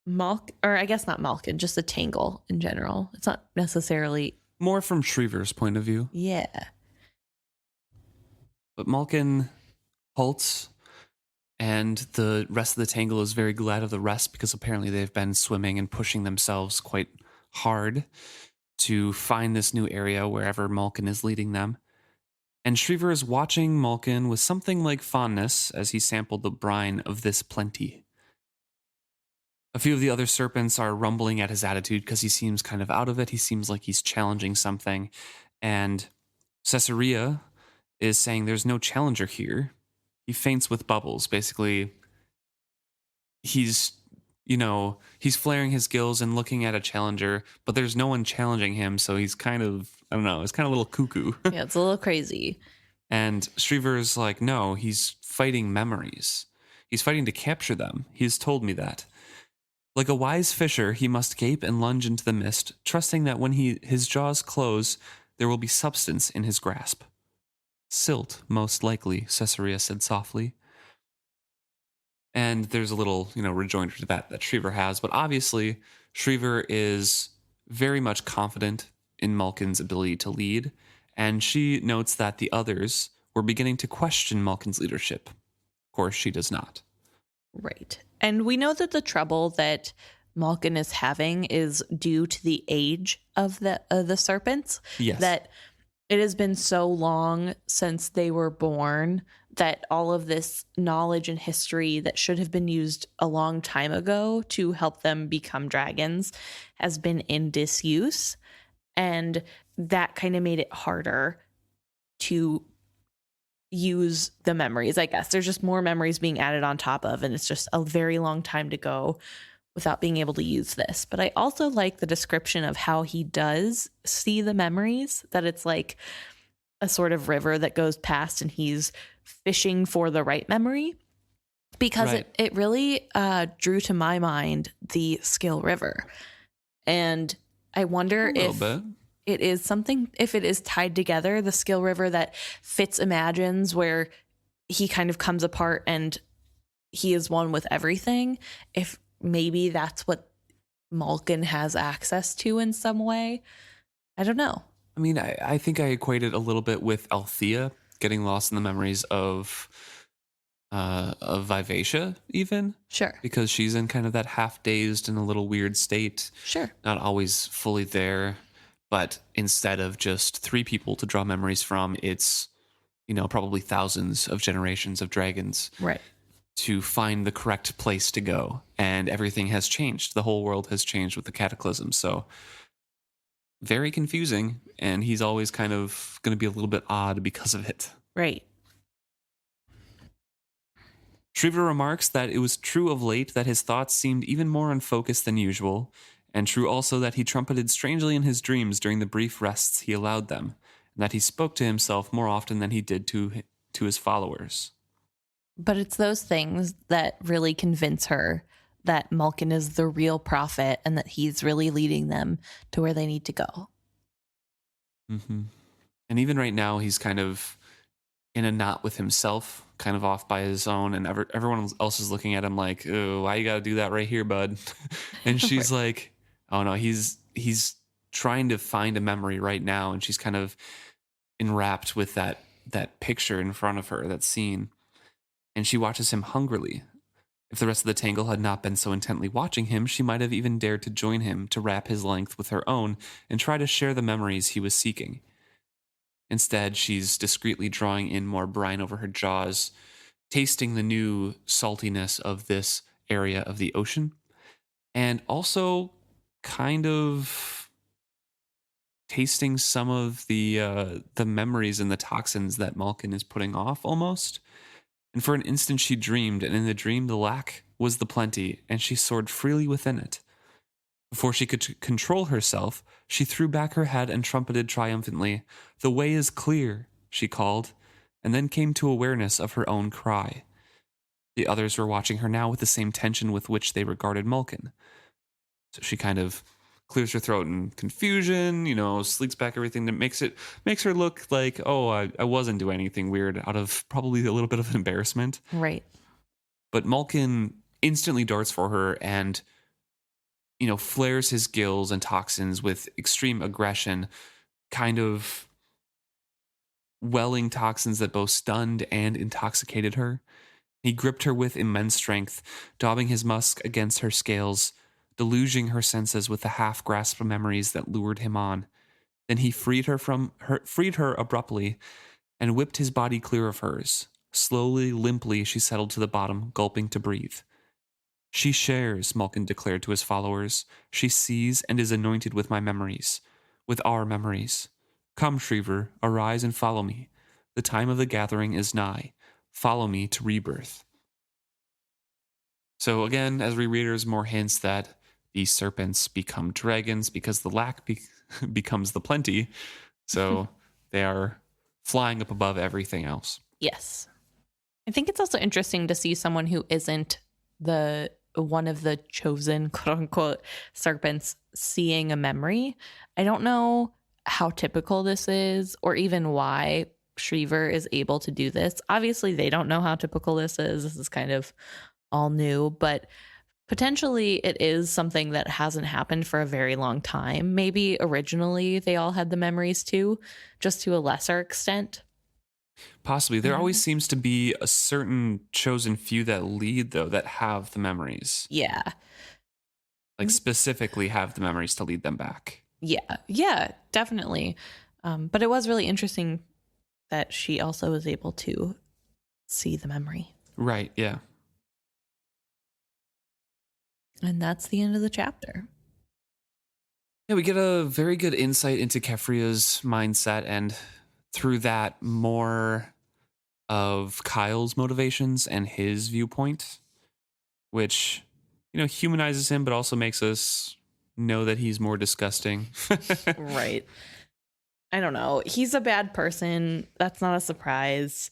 I guess not Malkin, just the Tangle in general. It's not necessarily... More from Shriver's point of view. Yeah. But Malkin halts, and the rest of the Tangle is very glad of the rest, because apparently they've been swimming and pushing themselves quite hard to find this new area wherever Malkin is leading them. And Shriver is watching Malkin with something like fondness as he sampled the brine of this plenty. A few of the other serpents are rumbling at his attitude because he seems kind of out of it. He seems like he's challenging something. And Caesarea is saying there's no challenger here. He faints with bubbles. Basically, he's flaring his gills and looking at a challenger, but there's no one challenging him, so he's kind of, I don't know, it's kind of a little cuckoo. Yeah, it's a little crazy. And Shriver's like, no, he's fighting memories. He's fighting to capture them. He's told me that. Like a wise fisher, he must gape and lunge into the mist, trusting that when his jaws close, there will be substance in his grasp. Silt, most likely, Caesarea said softly. And there's a little, rejoinder to that Shriver has. But obviously, Shriver is very much confident in Malkin's ability to lead. And she notes that the others were beginning to question Malkin's leadership. Of course, she does not. Right. And we know that the trouble that Malkin is having is due to the age of the serpents. Yes. That it has been so long since they were born that all of this knowledge and history that should have been used a long time ago to help them become dragons has been in disuse. And that kind of made it harder to use the memories, I guess. There's just more memories being added on top of, and it's just a very long time to go without being able to use this. But I also like the description of how he does see the memories, that it's like a sort of river that goes past and he's fishing for the right memory, because it really drew to my mind the Skill River. And I wonder if it is something, if it is tied together, the Skill River that Fitz imagines, where he kind of comes apart and he is one with everything. If maybe that's what Malkin has access to in some way. I don't know. I mean, I think I equated a little bit with Althea getting lost in the memories of Vivacia, even. Sure. Because she's in kind of that half-dazed and a little weird state. Sure. Not always fully there. But instead of just 3 people to draw memories from, it's, probably thousands of generations of dragons. Right. To find the correct place to go. And everything has changed. The whole world has changed with the cataclysm. So very confusing. And he's always kind of going to be a little bit odd because of it. Right. Shriver remarks that it was true of late that his thoughts seemed even more unfocused than usual, and true also that he trumpeted strangely in his dreams during the brief rests he allowed them, and that he spoke to himself more often than he did to his followers. But it's those things that really convince her that Malkin is the real prophet and that he's really leading them to where they need to go. Mm-hmm. And even right now, he's kind of in a knot with himself, kind of off by his own, and everyone else is looking at him like, "Oh, why you got to do that right here, bud?" And she's Right. like, "Oh no, he's trying to find a memory right now," and she's kind of enwrapped with that picture in front of her, that scene, and she watches him hungrily. If the rest of the tangle had not been so intently watching him, she might have even dared to join him, to wrap his length with her own and try to share the memories he was seeking. Instead, she's discreetly drawing in more brine over her jaws, tasting the new saltiness of this area of the ocean, and also kind of tasting some of the memories and the toxins that Malkin is putting off almost. And for an instant she dreamed, and in the dream the lack was the plenty, and she soared freely within it. Before she could control herself, she threw back her head and trumpeted triumphantly. "The way is clear," she called, and then came to awareness of her own cry. The others were watching her now with the same tension with which they regarded Malkin. So she kind of clears her throat in confusion, sleeks back everything that makes her look like, oh, I wasn't doing anything weird, out of probably a little bit of embarrassment. Right. But Malkin instantly darts for her and flares his gills and toxins with extreme aggression, kind of welling toxins that both stunned and intoxicated her. He gripped her with immense strength, daubing his musk against her scales, deluging her senses with the half-grasped memories that lured him on. Then he freed her abruptly, and whipped his body clear of hers. Slowly, limply, she settled to the bottom, gulping to breathe. "She shares," Malkin declared to his followers. "She sees and is anointed with my memories, with our memories. Come, Shriver, arise and follow me. The time of the gathering is nigh. Follow me to rebirth." So again, as we readers, more hints that these serpents become dragons because the lack becomes the plenty. So they are flying up above everything else. Yes. I think it's also interesting to see someone who isn't one of the chosen quote unquote serpents seeing a memory. I don't know how typical this is or even why Shriver is able to do this. Obviously, they don't know how typical this is. This is kind of all new, but potentially it is something that hasn't happened for a very long time. Maybe originally they all had the memories too, just to a lesser extent. Possibly. There always seems to be a certain chosen few that lead, though, that have the memories. Yeah. Like specifically have the memories to lead them back. Yeah, definitely. But it was really interesting that she also was able to see the memory. Right, yeah. And that's the end of the chapter. Yeah, we get a very good insight into Keffria's mindset, and through that, more of Kyle's motivations and his viewpoint, which, humanizes him, but also makes us know that he's more disgusting. Right. I don't know. He's a bad person. That's not a surprise.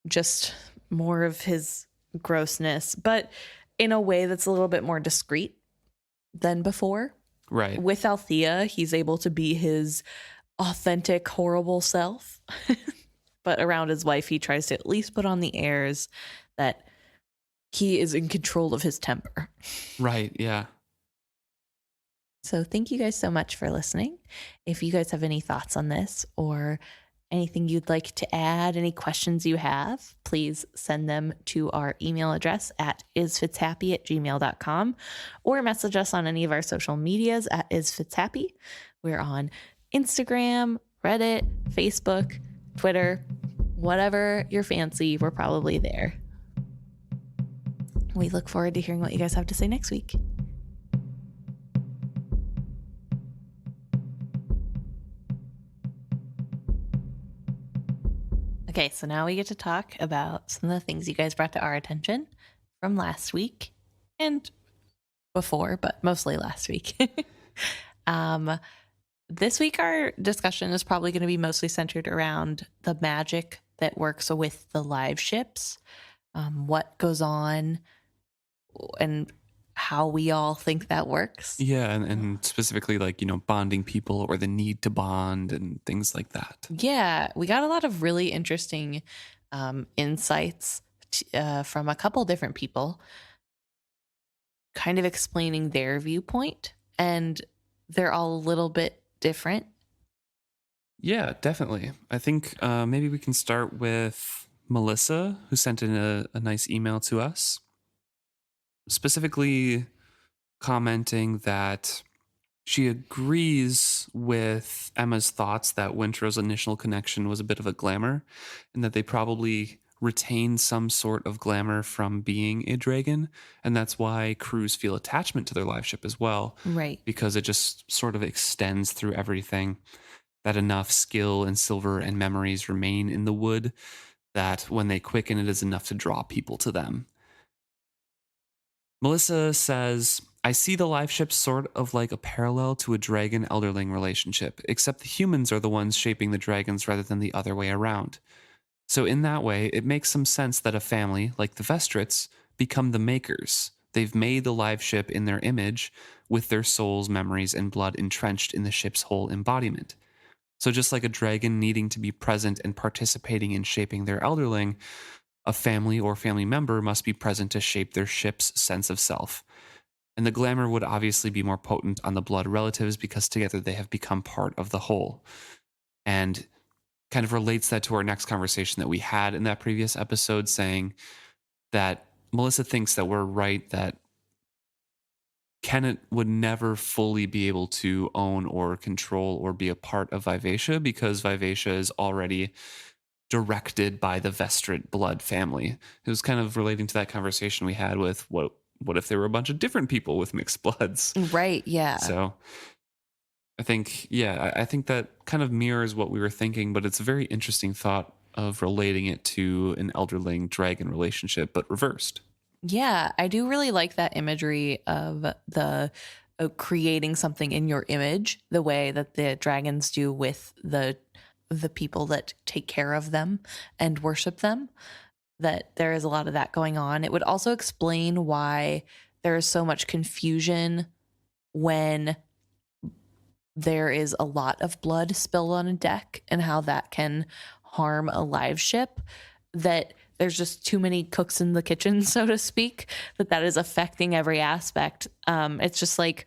Just more of his grossness, but in a way that's a little bit more discreet than before. Right. With Althea, he's able to be his authentic, horrible self. But around his wife, he tries to at least put on the airs that he is in control of his temper. Right, yeah. So thank you guys so much for listening. If you guys have any thoughts on this or anything you'd like to add, any questions you have, please send them to our email address at isfitshappy@gmail.com or message us on any of our social medias at isfitshappy. We're on Instagram, Reddit, Facebook, Twitter, whatever you're fancy, we're probably there. We look forward to hearing what you guys have to say next week. Okay, so now we get to talk about some of the things you guys brought to our attention from last week and before, but mostly last week. This week, our discussion is probably going to be mostly centered around the magic that works with the live ships, what goes on, and how we all think that works. Yeah, and specifically like, bonding people or the need to bond and things like that. Yeah, we got a lot of really interesting insights from a couple different people kind of explaining their viewpoint, and they're all a little bit different. Yeah, definitely. I think maybe we can start with Melissa, who sent in a nice email to us, specifically commenting that she agrees with Emma's thoughts that Wintrow's initial connection was a bit of a glamour and that they probably retain some sort of glamour from being a dragon. And that's why crews feel attachment to their live ship as well. Right. Because it just sort of extends through everything, that enough skill and silver and memories remain in the wood that when they quicken, it is enough to draw people to them. Melissa says, I see the live ship sort of like a parallel to a dragon-elderling relationship, except the humans are the ones shaping the dragons rather than the other way around. So in that way, it makes some sense that a family, like the Vestrits, become the makers. They've made the live ship in their image with their souls, memories, and blood entrenched in the ship's whole embodiment. So just like a dragon needing to be present and participating in shaping their elderling, a family or family member must be present to shape their ship's sense of self. And the glamour would obviously be more potent on the blood relatives because together they have become part of the whole. And kind of relates that to our next conversation that we had in that previous episode, saying that Melissa thinks that we're right, that Kenneth would never fully be able to own or control or be a part of Vivacia because Vivacia is already directed by the Vestrit blood family. It was kind of relating to that conversation we had with what if there were a bunch of different people with mixed bloods? Right, yeah. So I think that kind of mirrors what we were thinking, but it's a very interesting thought of relating it to an elderling dragon relationship, but reversed. Yeah, I do really like that imagery of the creating something in your image, the way that the dragons do with the people that take care of them and worship them, that there is a lot of that going on. It would also explain why there is so much confusion when there is a lot of blood spilled on a deck and how that can harm a live ship, that there's just too many cooks in the kitchen, so to speak, that is affecting every aspect. It's just like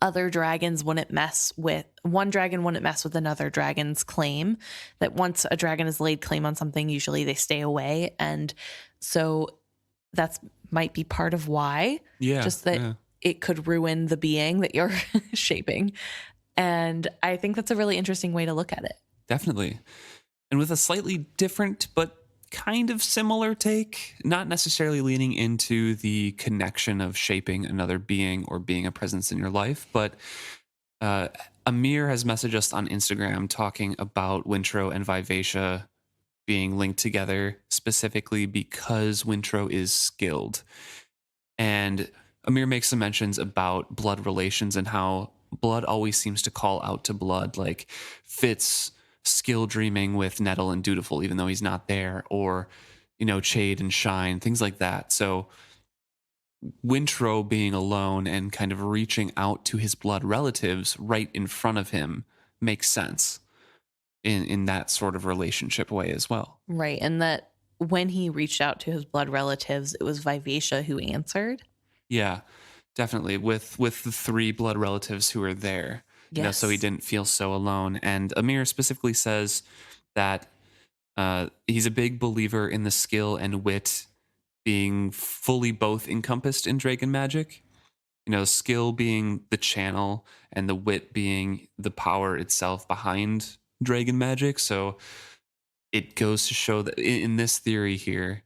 other dragons wouldn't mess with one dragon, wouldn't mess with another dragon's claim, that once a dragon has laid claim on something, usually they stay away. And so that's might be part of why, it could ruin the being that you're shaping. And I think that's a really interesting way to look at it. Definitely. And with a slightly different, but kind of similar take, not necessarily leaning into the connection of shaping another being or being a presence in your life, but Amir has messaged us on Instagram talking about Wintrow and Vivacia being linked together specifically because Wintrow is skilled. And Amir makes some mentions about blood relations and how blood always seems to call out to blood, like Fitz skill dreaming with Nettle and Dutiful, even though he's not there, or, Chade and Shine, things like that. So Wintrow being alone and kind of reaching out to his blood relatives right in front of him makes sense in that sort of relationship way as well. Right. And that when he reached out to his blood relatives, it was Vivacia who answered. Yeah, definitely. With the 3 blood relatives who are there. Yes. So he didn't feel so alone. And Amir specifically says that he's a big believer in the skill and wit being fully both encompassed in Dragon magic. Skill being the channel and the wit being the power itself behind Dragon magic. So it goes to show that in this theory here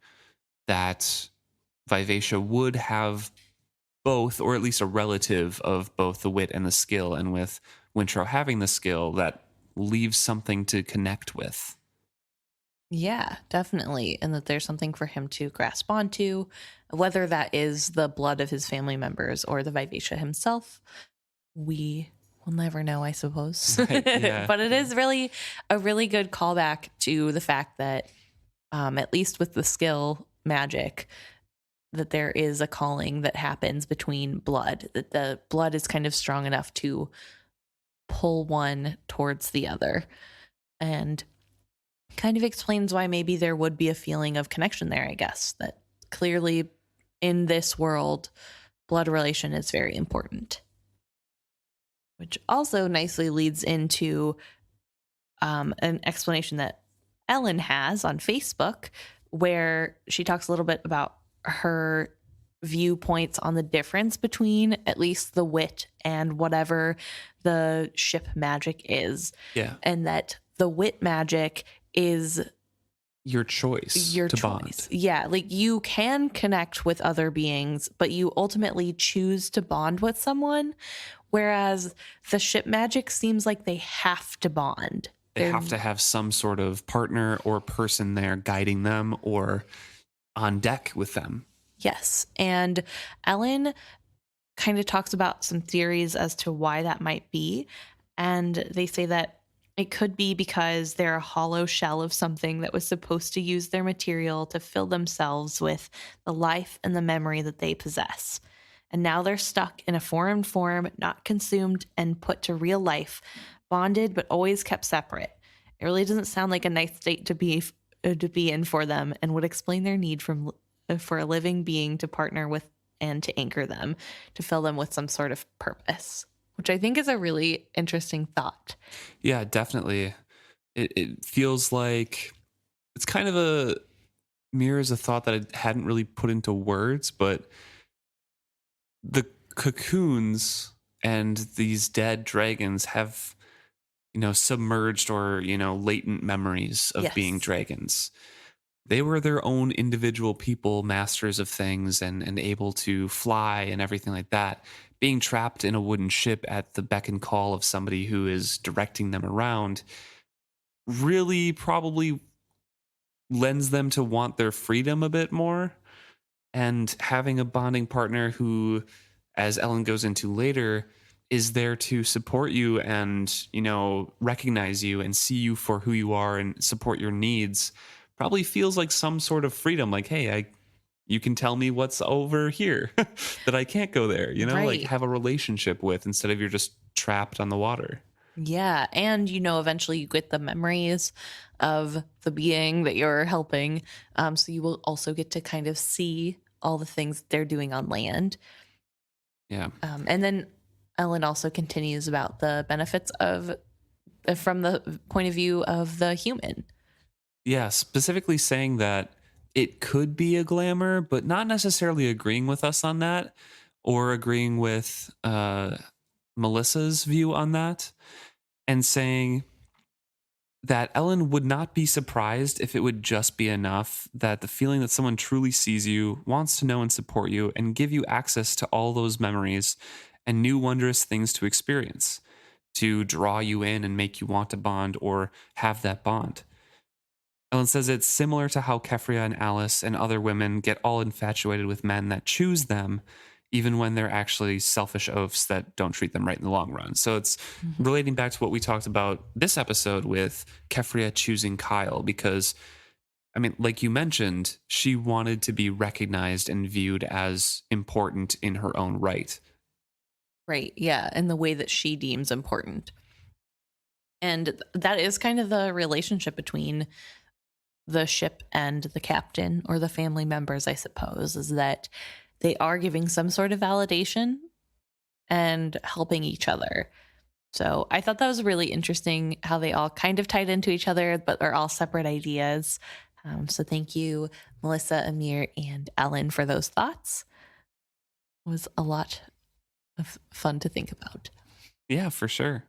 that Vivacia would have both, or at least a relative of both the wit and the skill. And with Wintrow having the skill, that leaves something to connect with. Yeah, definitely. And that there's something for him to grasp onto, whether that is the blood of his family members or the Vivacia himself. We will never know, I suppose. Right, yeah. But it is really a really good callback to the fact that, at least with the skill magic, that there is a calling that happens between blood, that the blood is kind of strong enough to pull one towards the other. And kind of explains why maybe there would be a feeling of connection there, I guess, that clearly in this world, blood relation is very important. Which also nicely leads into an explanation that Ellen has on Facebook, where she talks a little bit about her viewpoints on the difference between at least the wit and whatever the ship magic is. Yeah. And that the wit magic is your choice to bond. Yeah, like you can connect with other beings, but you ultimately choose to bond with someone, whereas the ship magic seems like they have to bond. They have to have some sort of partner or person there guiding them or on deck with them. Yes, and Ellen kind of talks about some theories as to why that might be, and they say that it could be because they're a hollow shell of something that was supposed to use their material to fill themselves with the life and the memory that they possess. And now they're stuck in a foreign form, not consumed and put to real life, bonded but always kept separate. It really doesn't sound like a nice state to be in for them, and would explain their need for a living being to partner with and to anchor them, to fill them with some sort of purpose. Which I think is a really interesting thought. Yeah, definitely. It feels like it's kind of mirrors a thought that I hadn't really put into words, but the cocoons and these dead dragons have, submerged or, latent memories of being dragons. They were their own individual people, masters of things and able to fly and everything like that. Being trapped in a wooden ship at the beck and call of somebody who is directing them around really probably lends them to want their freedom a bit more. And having a bonding partner who, as Ellen goes into later, is there to support you and, recognize you and see you for who you are and support your needs, probably feels like some sort of freedom. Like, hey, you can tell me what's over here that I can't go there, right. Like have a relationship with instead of you're just trapped on the water. Yeah. And, eventually you get the memories of the being that you're helping. So you will also get to kind of see all the things they're doing on land. Yeah. And then Ellen also continues about the benefits from the point of view of the human. Yeah. Specifically saying that it could be a glamour, but not necessarily agreeing with us on that or agreeing with Melissa's view on that, and saying that Ellen would not be surprised if it would just be enough that the feeling that someone truly sees you, wants to know and support you, and give you access to all those memories and new wondrous things to experience, to draw you in and make you want to bond or have that bond. Ellen says it's similar to how Keffria and Alice and other women get all infatuated with men that choose them, even when they're actually selfish oafs that don't treat them right in the long run. So it's relating back to what we talked about this episode with Keffria choosing Kyle, because, I mean, like you mentioned, she wanted to be recognized and viewed as important in her own right. Right. Yeah. In the way that she deems important. And that is kind of the relationship between the ship and the captain, or the family members, I suppose, is that they are giving some sort of validation and helping each other. So I thought that was really interesting how they all kind of tied into each other, but are all separate ideas. So thank you, Melissa, Amir, and Ellen, for those thoughts. It was a lot of fun to think about. Yeah, for sure.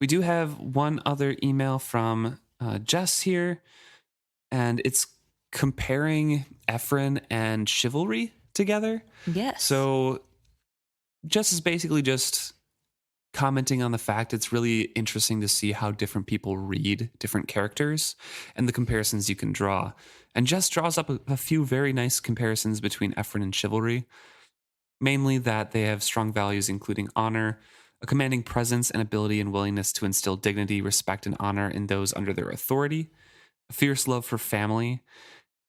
We do have one other email from Jess here, and it's comparing Ephraim and chivalry together. Yes. So Jess is basically just commenting on the fact it's really interesting to see how different people read different characters and the comparisons you can draw. And Jess draws up a few very nice comparisons between Ephraim and chivalry, mainly that they have strong values including honor, a commanding presence and ability and willingness to instill dignity, respect, and honor in those under their authority, a fierce love for family,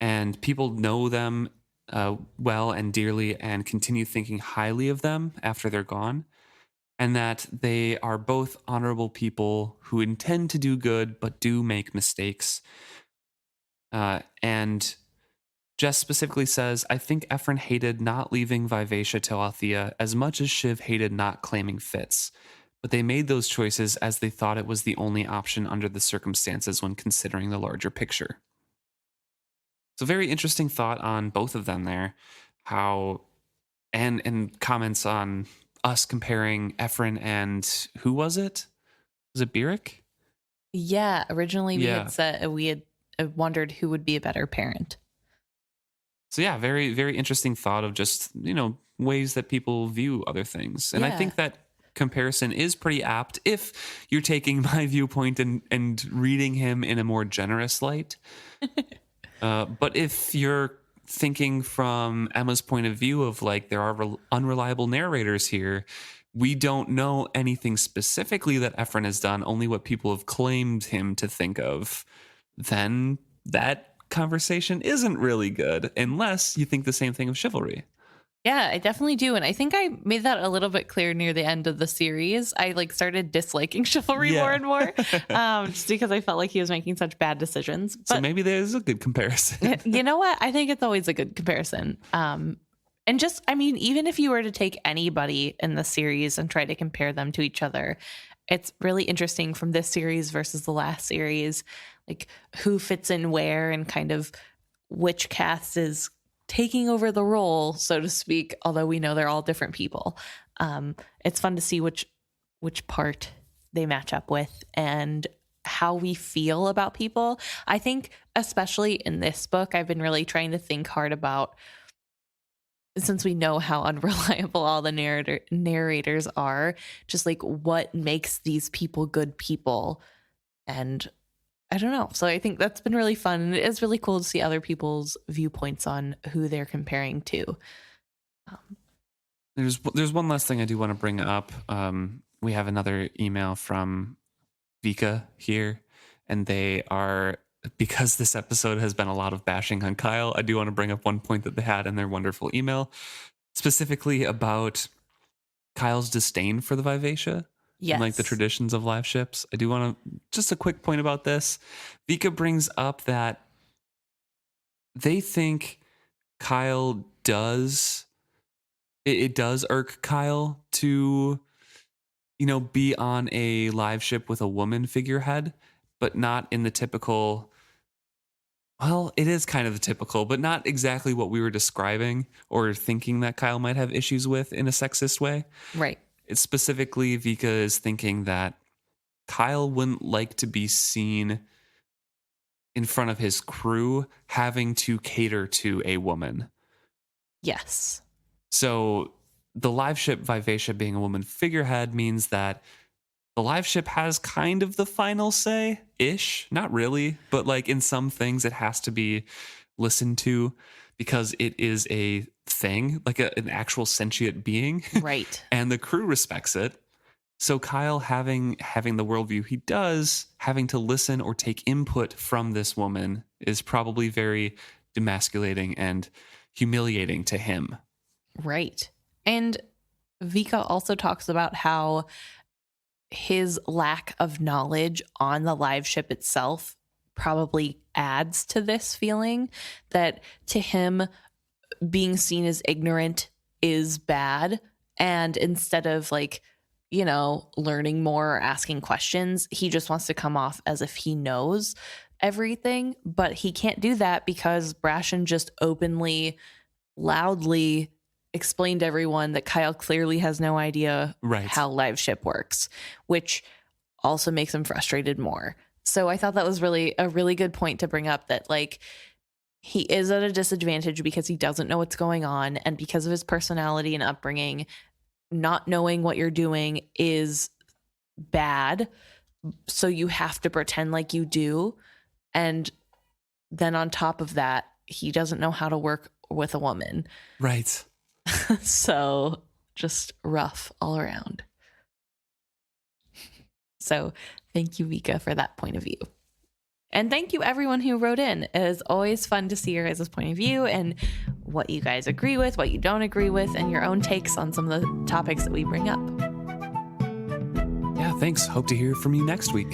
and people know them well and dearly and continue thinking highly of them after they're gone, and that they are both honorable people who intend to do good but do make mistakes. And Jess specifically says, I think Ephraim hated not leaving Vivacia to Althea as much as Shiv hated not claiming Fitz, but they made those choices as they thought it was the only option under the circumstances when considering the larger picture. So very interesting thought on both of them there, how, and comments on us comparing Ephraim and who was it? Was it Beric? Yeah, originally we had wondered who would be a better parent. So yeah, very, very interesting thought of just, ways that people view other things. And I think that comparison is pretty apt if you're taking my viewpoint and reading him in a more generous light. But if you're thinking from Emma's point of view of like, there are unreliable narrators here, we don't know anything specifically that Ephraim has done, only what people have claimed him to think of, then that conversation isn't really good unless you think the same thing of chivalry. Yeah, I definitely do. And I think I made that a little bit clear near the end of the series. I started disliking chivalry more and more just because I felt like he was making such bad decisions. But so maybe there's a good comparison. You know what? I think it's always a good comparison. And just, I mean, even if you were to take anybody in the series and try to compare them to each other, it's really interesting from this series versus the last series, like who fits in where and kind of which cast is taking over the role, so to speak, although we know they're all different people. It's fun to see which part they match up with and how we feel about people. I think especially in this book, I've been really trying to think hard about, since we know how unreliable all the narrators are, just like what makes these people good people. And I don't know. So I think that's been really fun. And it is really cool to see other people's viewpoints on who they're comparing to. There's one last thing I do want to bring up. We have another email from Vika here, and they are, because this episode has been a lot of bashing on Kyle, I do want to bring up one point that they had in their wonderful email, specifically about Kyle's disdain for the Vivacia. Yes. And like the traditions of live ships. I do want to, just a quick point about this. Vika brings up that they think Kyle does, it does irk Kyle to, be on a live ship with a woman figurehead, but not in the typical, well, it is kind of the typical, but not exactly what we were describing or thinking that Kyle might have issues with in a sexist way. Right. It's specifically, Vika is thinking that Kyle wouldn't like to be seen in front of his crew having to cater to a woman. Yes. So the live ship Vivacia being a woman figurehead means that the live ship has kind of the final say-ish. Not really, but like in some things it has to be listened to. because it is a thing, like an actual sentient being. Right. And the crew respects it. So Kyle having the worldview he does, having to listen or take input from this woman is probably very demasculating and humiliating to him. Right. And Vika also talks about how his lack of knowledge on the live ship itself probably adds to this feeling, that to him being seen as ignorant is bad. And instead of like, you know, learning more or asking questions, he just wants to come off as if he knows everything. But he can't do that because Brashen just openly, loudly explained to everyone that Kyle clearly has no idea how live ship works, which also makes him frustrated more. So I thought that was really a really good point to bring up, that like he is at a disadvantage because he doesn't know what's going on, and because of his personality and upbringing, not knowing what you're doing is bad. So you have to pretend like you do. And then on top of that, he doesn't know how to work with a woman. Right. So just rough all around. So thank you, Vika, for that point of view. And thank you, everyone who wrote in. It is always fun to see your guys' point of view and what you guys agree with, what you don't agree with, and your own takes on some of the topics that we bring up. Yeah, thanks. Hope to hear from you next week.